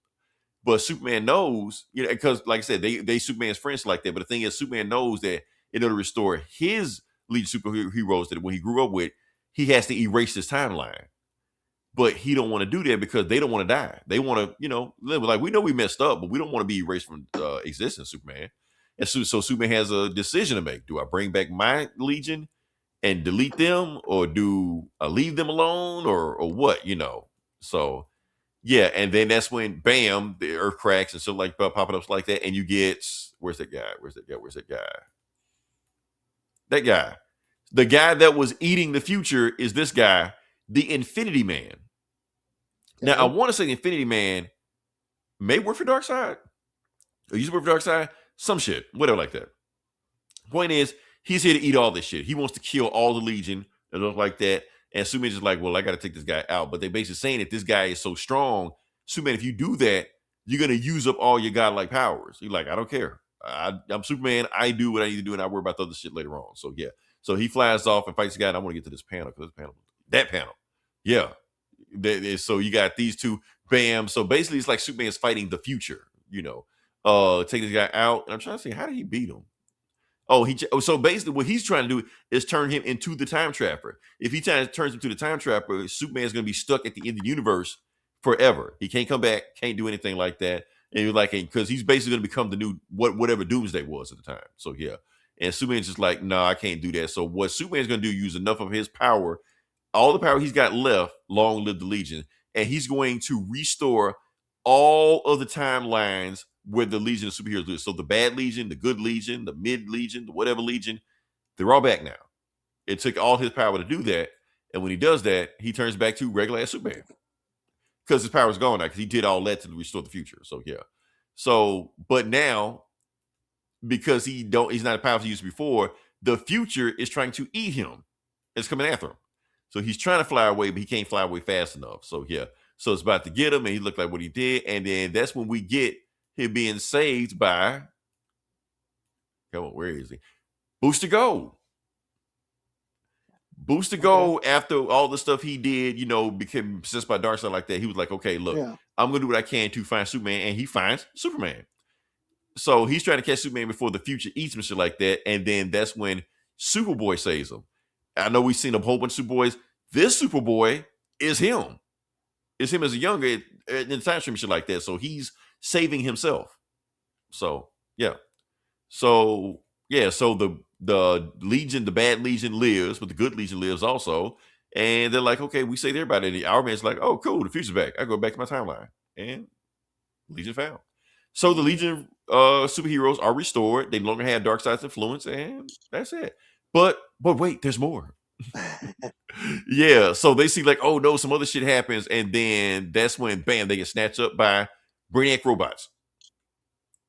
But Superman knows, because like I said, they Superman's friends like that. But the thing is, Superman knows that in order to restore his Legion of Superheroes that when he grew up with, he has to erase his timeline. but he don't want to do that because they don't want to die. They want to, live. Like, we know we messed up, but we don't want to be erased from existence, Superman. And so Superman has a decision to make. Do I bring back my Legion and delete them, or do I leave them alone, or what? So yeah, and then that's when bam, the earth cracks and stuff like popping up like that, and you get where's that guy? That guy. The guy that was eating the future is this guy, the Infinity Man. Now, I want to say the Infinity Man may work for Darkseid, or used to work for Darkseid, some shit, whatever like that. Point is, he's here to eat all this shit. He wants to kill all the Legion and stuff like that. And Superman's just like, well, I got to take this guy out. But they basically saying that this guy is so strong, Superman, if you do that, you're going to use up all your godlike powers. He's like, I don't care. I'm Superman. I do what I need to do, and I worry about the other shit later on. So, yeah. So he flies off and fights the guy. And I want to get to this panel, that panel. Yeah. So you got these two, bam. So basically, it's like Superman is fighting the future, taking this guy out. And I'm trying to see, how did he beat him? So basically what he's trying to do is turn him into the time trapper. If he turns him to the time trapper, Superman is going to be stuck at the end of the universe forever. He can't come back, can't do anything like that. And you're like, because he's basically going to become the new, whatever Doomsday was at the time. So yeah. And Superman's just like, no, I can't do that. So what Superman's going to do, use enough of his power, all the power he's got left, long live the Legion, and he's going to restore all of the timelines where the Legion of superheroes live. So the bad Legion, the good Legion, the mid Legion, the whatever Legion, they're all back now. It took all his power to do that. And when he does that, he turns back to regular ass Superman. Because his power's gone now, because he did all that to restore the future. So yeah. So, but now, because he's not as powerful as he used before, the future is trying to eat him. It's coming after him. So he's trying to fly away, but he can't fly away fast enough. So yeah. So it's about to get him, and he looked like what he did. And then that's when we get him being saved by, come on, where is he? Booster Gold. Booster Gold, after all the stuff he did, became possessed by Darkseid like that. He was like, okay, look, I'm going to do what I can to find Superman. And he finds Superman. So he's trying to catch Superman before the future eats him, shit like that. And then that's when Superboy saves him. I know we've seen a whole bunch of Superboys. This Superboy is him. It's him as a younger in the time stream, shit like that. So he's saving himself. So yeah. So yeah. So the Legion, the bad Legion lives, but the good Legion lives also. And they're like, okay, we saved everybody. And our man's like, oh, cool, the future's back. I go back to my timeline, and Legion found. So the Legion superheroes are restored. They no longer have Darkseid's influence, and that's it. But wait, there's more. Yeah, so they see like, oh no, some other shit happens, and then that's when bam, they get snatched up by Brainiac robots.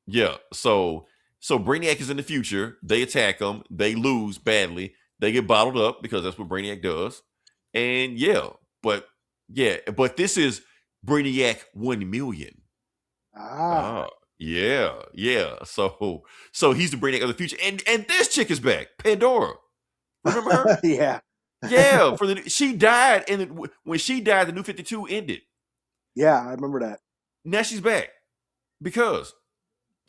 Yeah, so Brainiac is in the future. They attack them. They lose badly. They get bottled up because that's what Brainiac does. And but this is Brainiac 1 million. Yeah. So he's the Brainiac of the future, and this chick is back, Pandora. Remember her? Yeah. She died, and when she died, the New 52 ended. Yeah, I remember that. Now she's back because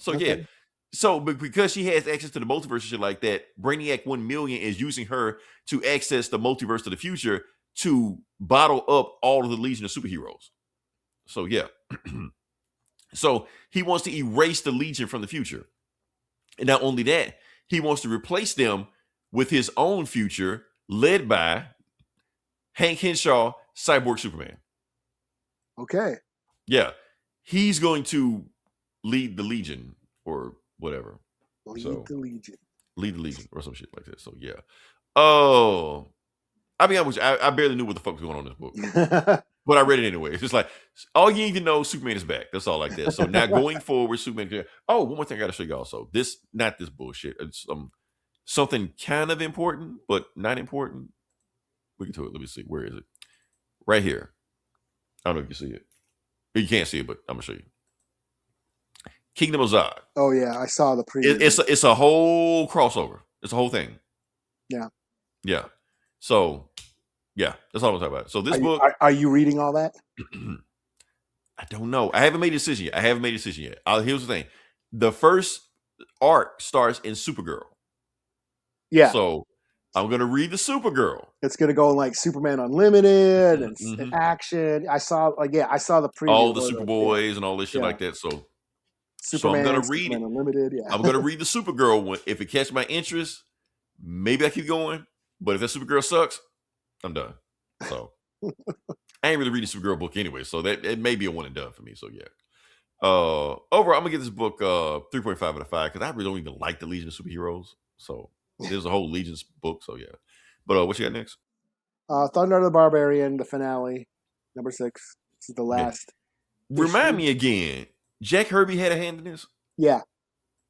because she has access to the multiverse and shit like that, Brainiac 1 million is using her to access the multiverse of the future to bottle up all of the Legion of superheroes. So yeah. So he wants to erase the Legion from the future. And not only that, he wants to replace them with his own future led by Hank Henshaw, Cyborg Superman. Okay. Yeah. He's going to lead the Legion or whatever. Lead the Legion or some shit like that. So yeah. Oh, I mean, I barely knew what the fuck was going on in this book. But I read it anyway. It's just like, all you need to know, Superman is back. That's all like that. So now going forward, Superman. Oh, one more thing I got to show you also. Not this bullshit. It's something kind of important, but not important. We can do it. Let me see. Where is it? Right here. I don't know if you see it. You can't see it, but I'm gonna show you. Kingdom of Zod. Oh yeah, I saw the preview. It's a whole crossover. It's a whole thing. Yeah. So yeah, that's all I'm talking about. So this book. Are you reading all that? I don't know. I haven't made a decision yet. Here's the thing. The first arc starts in Supergirl. Yeah. So I'm gonna read the Supergirl. It's gonna go like Superman Unlimited and action. I saw the preview. All the Superboys and all this shit like that. So I'm gonna read Superman Unlimited. Yeah, I'm gonna read the Supergirl one. If it catches my interest, maybe I keep going. But if that Supergirl sucks, I'm done. So I ain't really reading the Supergirl book anyway. So that it may be a one and done for me. So yeah. Overall, I'm gonna give this book 3.5 out of 5 because I really don't even like the Legion of Superheroes. So there's a whole Legion's book. So yeah. But what you got next? Thundarr the Barbarian, the finale, number 6. This is the last. Remind me again. Jack Kirby had a hand in this. Yeah.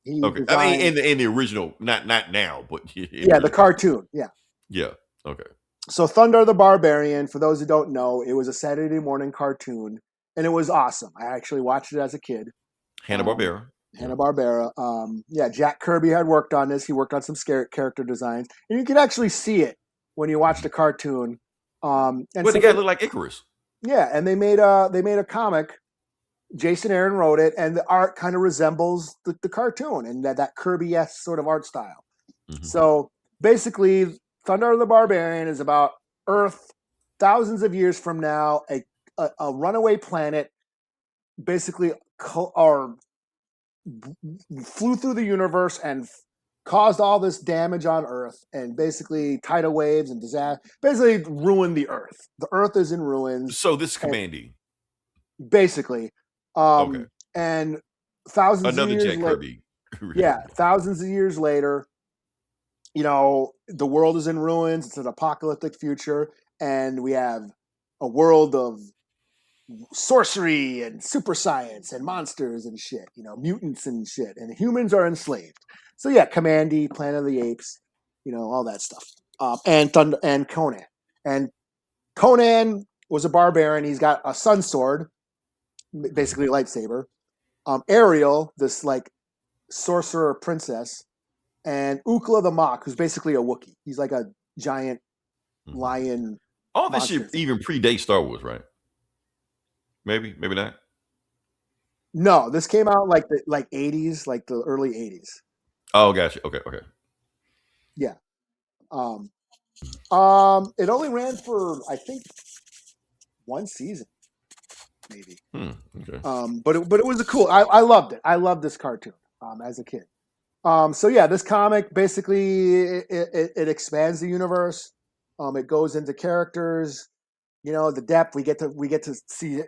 Okay. I mean, in the original, not now, but the cartoon. Yeah. Yeah. Okay. So Thundarr the Barbarian, for those who don't know, it was a Saturday morning cartoon, and it was awesome. I actually watched it as a kid. Hanna-Barbera. Hanna-Barbera. Jack Kirby had worked on this. He worked on some character designs, and you could actually see it when you watch the cartoon. And the guy looked like Icarus. Yeah, and they made a comic. Jason Aaron wrote it, and the art kind of resembles the cartoon and that Kirby-esque sort of art style. Mm-hmm. So basically, Thundarr the Barbarian is about Earth thousands of years from now, a runaway planet basically flew through the universe and caused all this damage on Earth, and basically tidal waves and disaster basically ruined the Earth. The Earth is in ruins. So this is Commandy. Basically. Okay. And thousands of years Kirby. Thousands of years later, the world is in ruins. It's an apocalyptic future, and we have a world of sorcery and super science and monsters and shit, mutants and shit, and humans are enslaved. So yeah, Commandy, Planet of the Apes, all that stuff. And Conan. And Conan was a barbarian. He's got a sun sword, basically a lightsaber. Ariel, this like sorcerer princess, and Ukla the Mok, who's basically a Wookiee. He's like a giant lion. All this shit even predates Star Wars, right? Maybe not. No, this came out like the 80s, like the early 80s. Oh, gotcha. Okay. Yeah. It only ran for, I think, one season, maybe. Okay. But it was a cool. I loved it. I loved this cartoon as a kid. So yeah, this comic basically it expands the universe. It goes into characters. The depth. We get to see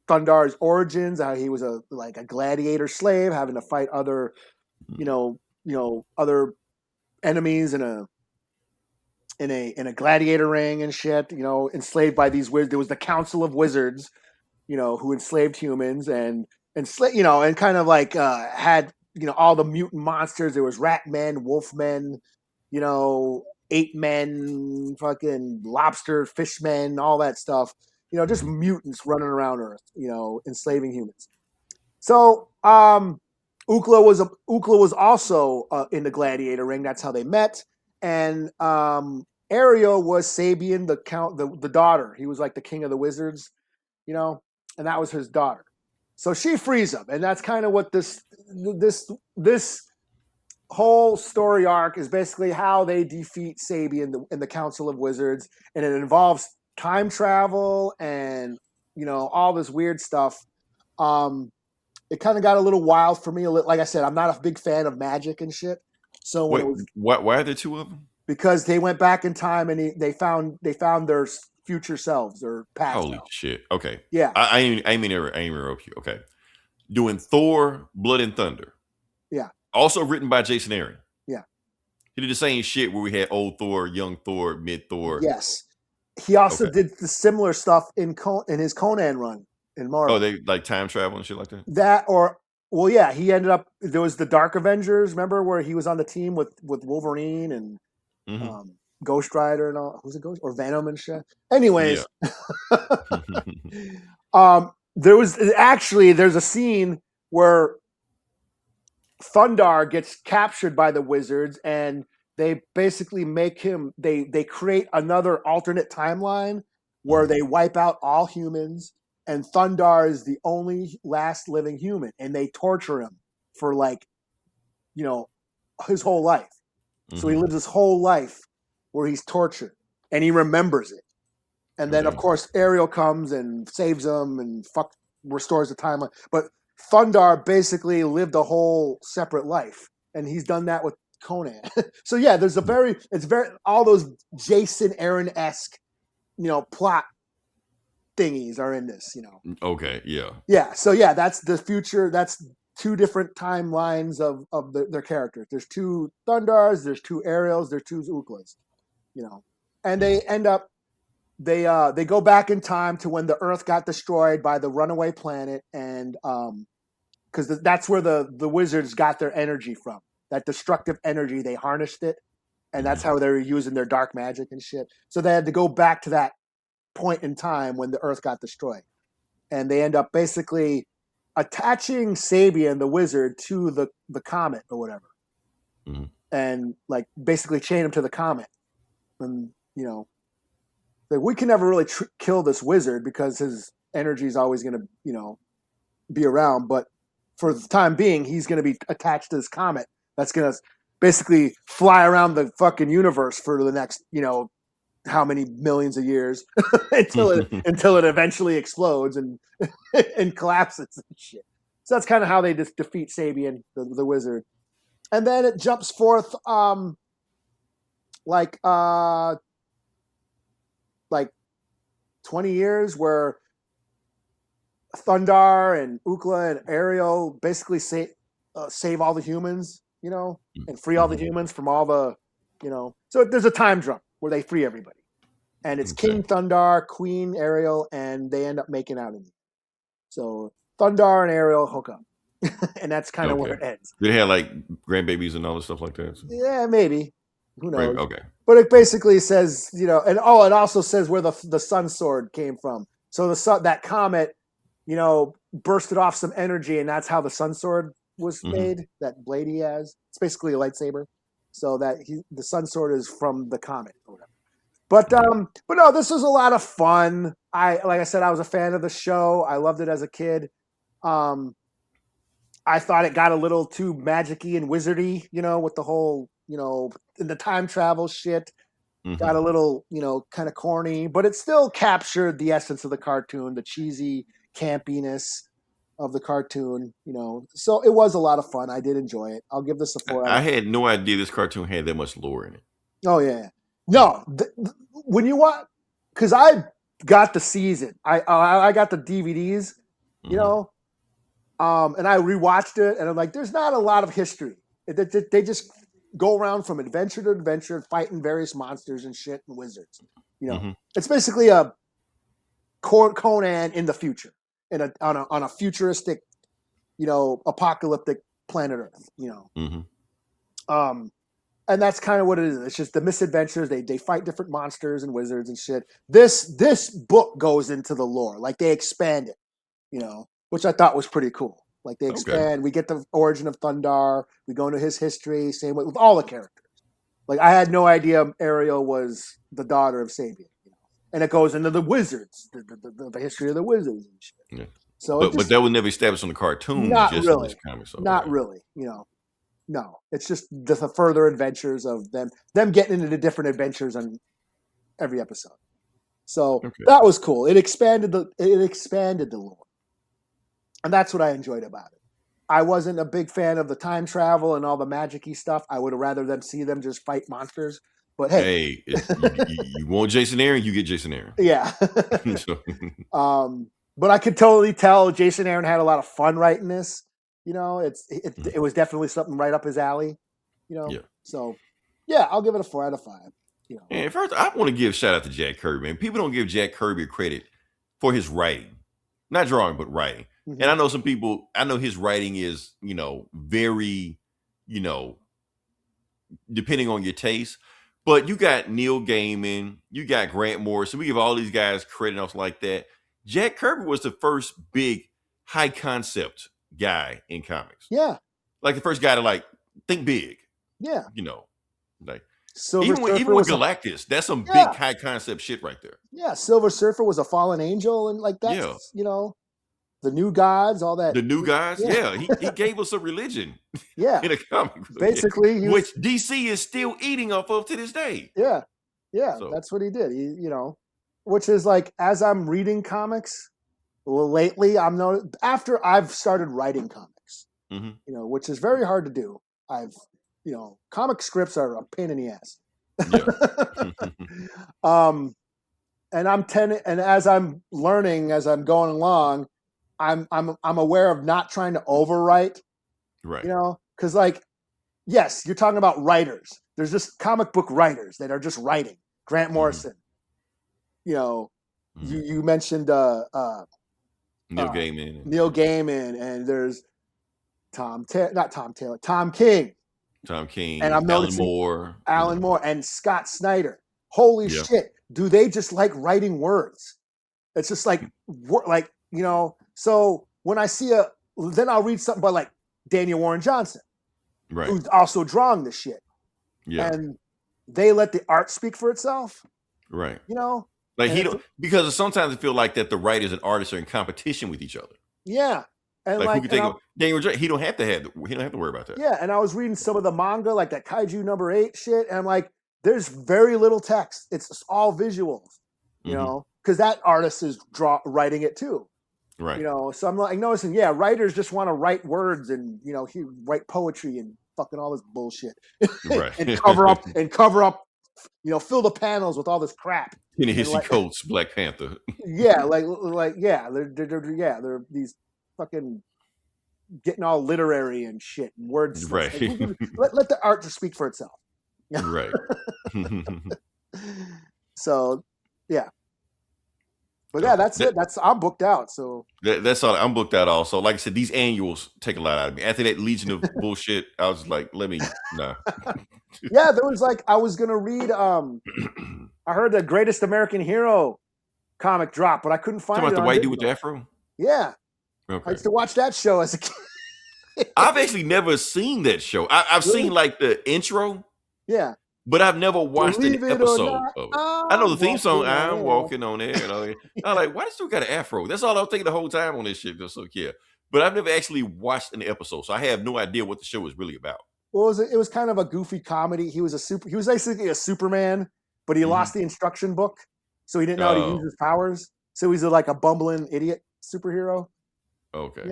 Thundarr's origins. How he was a gladiator slave, having to fight other, other enemies in a gladiator ring and shit. Enslaved by these wizards. There was the Council of Wizards, who enslaved humans and kind of like had all the mutant monsters. There was rat men, wolf men, ape men, fucking lobster, fish men, all that stuff. Just mutants running around Earth, enslaving humans. So Ukla was also in the gladiator ring. That's how they met. And Ariel was Sabian, the daughter. He was like the king of the wizards, and that was his daughter. So she frees him, and that's kind of what this whole story arc is basically how they defeat Sabian in the Council of Wizards, and it involves time travel and all this weird stuff. It kind of got a little wild for me. Like I said, I'm not a big fan of magic and shit. So why are there two of them? Because they went back in time and they found their future selves or past. Holy shit! Okay, yeah. I ain't mean to interrupt you. Okay, doing Thor: Blood and Thunder. Yeah. Also written by Jason Aaron. Yeah. He did the same shit where we had old Thor, young Thor, mid Thor. Yes. He also did the similar stuff in his Conan run in Marvel. Oh, they like time travel and shit like that? He ended up, there was the Dark Avengers, remember, where he was on the team with Wolverine and Ghost Rider and all. Who's it, Ghost or Venom and shit? Anyways, there's a scene where Thundarr gets captured by the wizards, and they basically make him, they create another alternate timeline where they wipe out all humans, and Thundarr is the only last living human, and they torture him for his whole life. So he lives his whole life where he's tortured and he remembers it. And then, of course, Ariel comes and saves him and restores the timeline. But Thundarr basically lived a whole separate life, and he's done that with Conan. So yeah, there's all those Jason Aaron-esque, plot thingies are in this, Okay, yeah. Yeah, so yeah, that's the future. That's two different timelines of their characters. There's two Thundarrs, there's two Ariels, there's two Uklas, and they end up. They go back in time to when the Earth got destroyed by the runaway planet, and because that's where the wizards got their energy from. That destructive energy, they harnessed it, and that's how they were using their dark magic and shit. So they had to go back to that point in time when the Earth got destroyed, and they end up basically attaching Sabian, the wizard, to the comet or whatever, and like basically chain him to the comet, and like, we can never really kill this wizard because his energy is always going to, be around. But for the time being, he's going to be attached to this comet that's going to basically fly around the fucking universe for the next, how many millions of years until it eventually explodes and and collapses and shit. So that's kind of how they just defeat Sabian, the wizard. And then it jumps forth, like 20 years where Thundarr and Ukla and Ariel basically save all the humans, and free all the humans from all the, So there's a time jump where they free everybody. And it's King Thundarr, Queen Ariel, and they end up making out in it. So Thundarr and Ariel hook up. And that's kind of where it ends. They had like grandbabies and all this stuff like that. So. Yeah, maybe. Who knows? Okay. But it basically says, and it also says where the sun sword came from. So that comet, bursted off some energy, and that's how the sun sword was made. That blade he has, it's basically a lightsaber. So that the sun sword is from the comet or whatever. But no, this was a lot of fun. Like I said, I was a fan of the show. I loved it as a kid. I thought it got a little too magic-y and wizardy, with the whole, the time travel shit. Got a little, kind of corny, but it still captured the essence of the cartoon, the cheesy campiness of the cartoon, So it was a lot of fun. I did enjoy it. I'll give this a 4. I had no idea this cartoon had that much lore in it. Oh, yeah. No, when you watch, because I got the season. I got the DVDs, and I rewatched it, and I'm like, there's not a lot of history. They just go around from adventure to adventure, fighting various monsters and shit and wizards. It's basically a Conan in the future, on a futuristic, apocalyptic planet Earth. And that's kind of what it is. It's just the misadventures. They fight different monsters and wizards and shit. This book goes into the lore, like they expand it, which I thought was pretty cool. Like they expand, we get the origin of Thundarr, we go into his history, same with all the characters. Like I had no idea Ariel was the daughter of Sabian, and it goes into the wizards, the history of the wizards and shit. Yeah. So, but that was never established on the cartoon. Not just really. In this comic, so not really. No, it's just the further adventures of them getting into the different adventures on every episode. So that was cool. It expanded the lore. And that's what I enjoyed about it. I wasn't a big fan of the time travel and all the magic-y stuff. I would have rather see them just fight monsters. But hey, you want Jason Aaron, you get Jason Aaron. Yeah. But I could totally tell Jason Aaron had a lot of fun writing this. It was definitely something right up his alley. Yeah. So yeah, I'll give it a 4 out of 5. And first, I want to give a shout out to Jack Kirby. Man, people don't give Jack Kirby credit for his writing, not drawing, but writing. And I know some people. I know his writing is, very, depending on your taste. But you got Neil Gaiman, you got Grant Morrison. We give all these guys credit and stuff like that. Jack Kirby was the first big high concept guy in comics. Yeah. Like the first guy to think big. Yeah. Like Silver even with Galactus, that's some big high concept shit right there. Yeah. Silver Surfer was a fallen angel and that's, the new gods, all that. The new gods. Yeah. He gave us a religion. Yeah. In a comic. Basically. Which DC is still eating off of to this day. Yeah. Yeah, So that's what he did. He, which is like, as I'm reading comics lately, after I've started writing comics, which is very hard to do. Comic scripts are a pain in the ass. Yeah. And as I'm learning, as I'm going along, I'm aware of not trying to overwrite. Right. Because like, yes, you're talking about writers. There's just comic book writers that are just writing. Grant Morrison. You mentioned Neil Gaiman. Neil Gaiman, and there's Tom King. Tom King, and I'm noticing Alan Moore and Scott Snyder. Holy shit! Do they just like writing words? It's just like So when I see then I'll read something by like Daniel Warren Johnson, right, who's also drawing this shit. Yeah, and they let the art speak for itself. Right. Like because sometimes I feel like that the writers and artists are in competition with each other. Yeah. And who can think of Daniel J, he don't have to worry about that. Yeah, and I was reading some of the manga, like that Kaiju #8 shit, and I'm like, there's very little text. It's all visuals, because that artist is writing it too. Right. So I'm like noticing, writers just want to write words and write poetry and fucking all this bullshit. Right. and cover up, fill the panels with all this crap. Hissy Coates, Black Panther. They're these fucking getting all literary and shit and words. Right. Like, let the art just speak for itself. Right. So, yeah. But yeah, that's it. I'm booked out. So that's all. I'm booked out also. Like I said, these annuals take a lot out of me. After that Legion of bullshit, I was like, nah. Yeah, there was like, I was gonna read I heard the Greatest American Hero comic drop, but I couldn't find it. About the white dude with the afro? Yeah. Okay. I used to watch that show as a kid. I've actually never seen that show. I've seen like the intro. Yeah. But I've never watched an episode of it. I know the theme song, I'm walking on air. I'm like, why does dude got an afro? That's all I was thinking the whole time on this shit. So yeah. But I've never actually watched an episode, so I have no idea what the show is really about. Well, it was kind of a goofy comedy. He was basically a Superman, but he lost the instruction book, so he didn't know how to use his powers. So he's like a bumbling idiot superhero. Okay.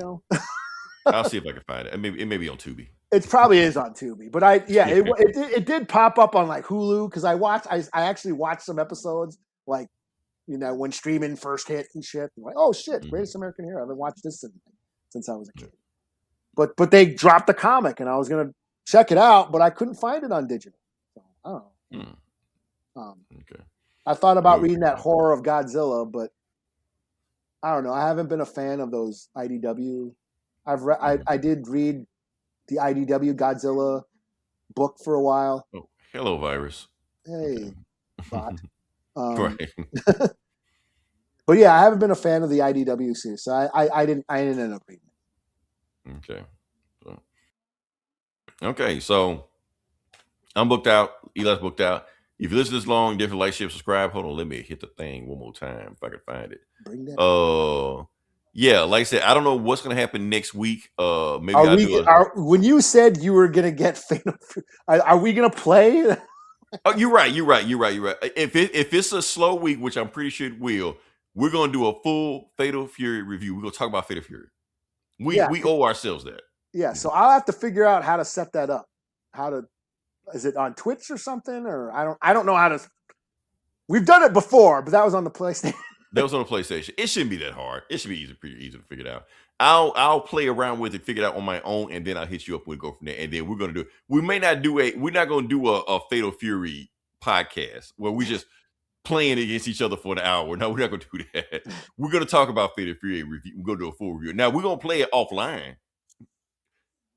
I'll see if I can find it. It may be on Tubi. It probably is on Tubi, but it did pop up on like Hulu because I actually watched some episodes like when streaming first hit and shit. I'm like, oh shit, Greatest American Hero. I haven't watched this since I was a kid. But they dropped the comic and I was gonna check it out, but I couldn't find it on digital. So, I don't know. Okay. I thought about reading that Horror of Godzilla, but I don't know. I haven't been a fan of those IDW. I did read the IDW Godzilla book for a while. Oh, hello, virus. Hey, bot. Right. But yeah, I haven't been a fan of the IDW series, so I didn't end up reading it. Okay, so I'm booked out. Eli's booked out. If you listen this long, different like, share, subscribe. Hold on, let me hit the thing one more time if I can find it. Bring that. Yeah, like I said, I don't know what's gonna happen next week. Maybe when you said you were gonna get Fatal Fury, are we gonna play? Oh, you're right. If it's a slow week, which I'm pretty sure it will, we're gonna do a full Fatal Fury review. We're gonna talk about Fatal Fury. We owe ourselves that. Yeah, so I'll have to figure out how to set that up. Is it on Twitch or something? Or I don't know how to. We've done it before, but that was on the PlayStation. That was on the PlayStation. It shouldn't be that hard. It should be pretty easy to figure it out. I'll play around with it, figure it out on my own, and then I'll hit you up. We'll go from there, and then we're gonna do. We're not gonna do a Fatal Fury podcast where we just playing against each other for an hour. No, we're not gonna do that. We're gonna talk about Fatal Fury review. We're gonna do a full review. Now we're gonna play it offline.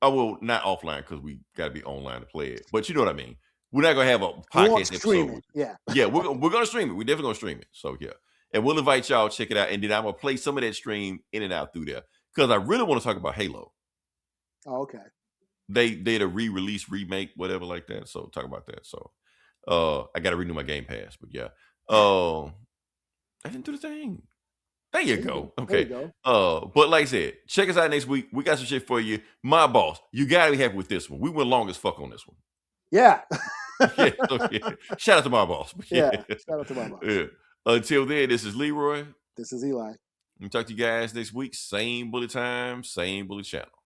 Oh well, not offline because we gotta be online to play it. But you know what I mean. We're not gonna have a podcast episode. Yeah, we're gonna stream it. We're definitely gonna stream it. So yeah. And we'll invite y'all to check it out. And then I'm going to play some of that stream in and out through there. Because I really want to talk about Halo. Oh, okay. They did a re-release, remake, whatever like that. So talk about that. So I got to renew my Game Pass. But yeah. I didn't do the thing. There you go. Okay. There you go. But like I said, check us out next week. We got some shit for you. My boss, you got to be happy with this one. We went long as fuck on this one. Yeah. Yeah, okay. Shout out to my boss. Yeah, shout out to my boss. Yeah. Until then, this is Leroy. This is Eli. We'll talk to you guys next week. Same bullet time, same bullet channel.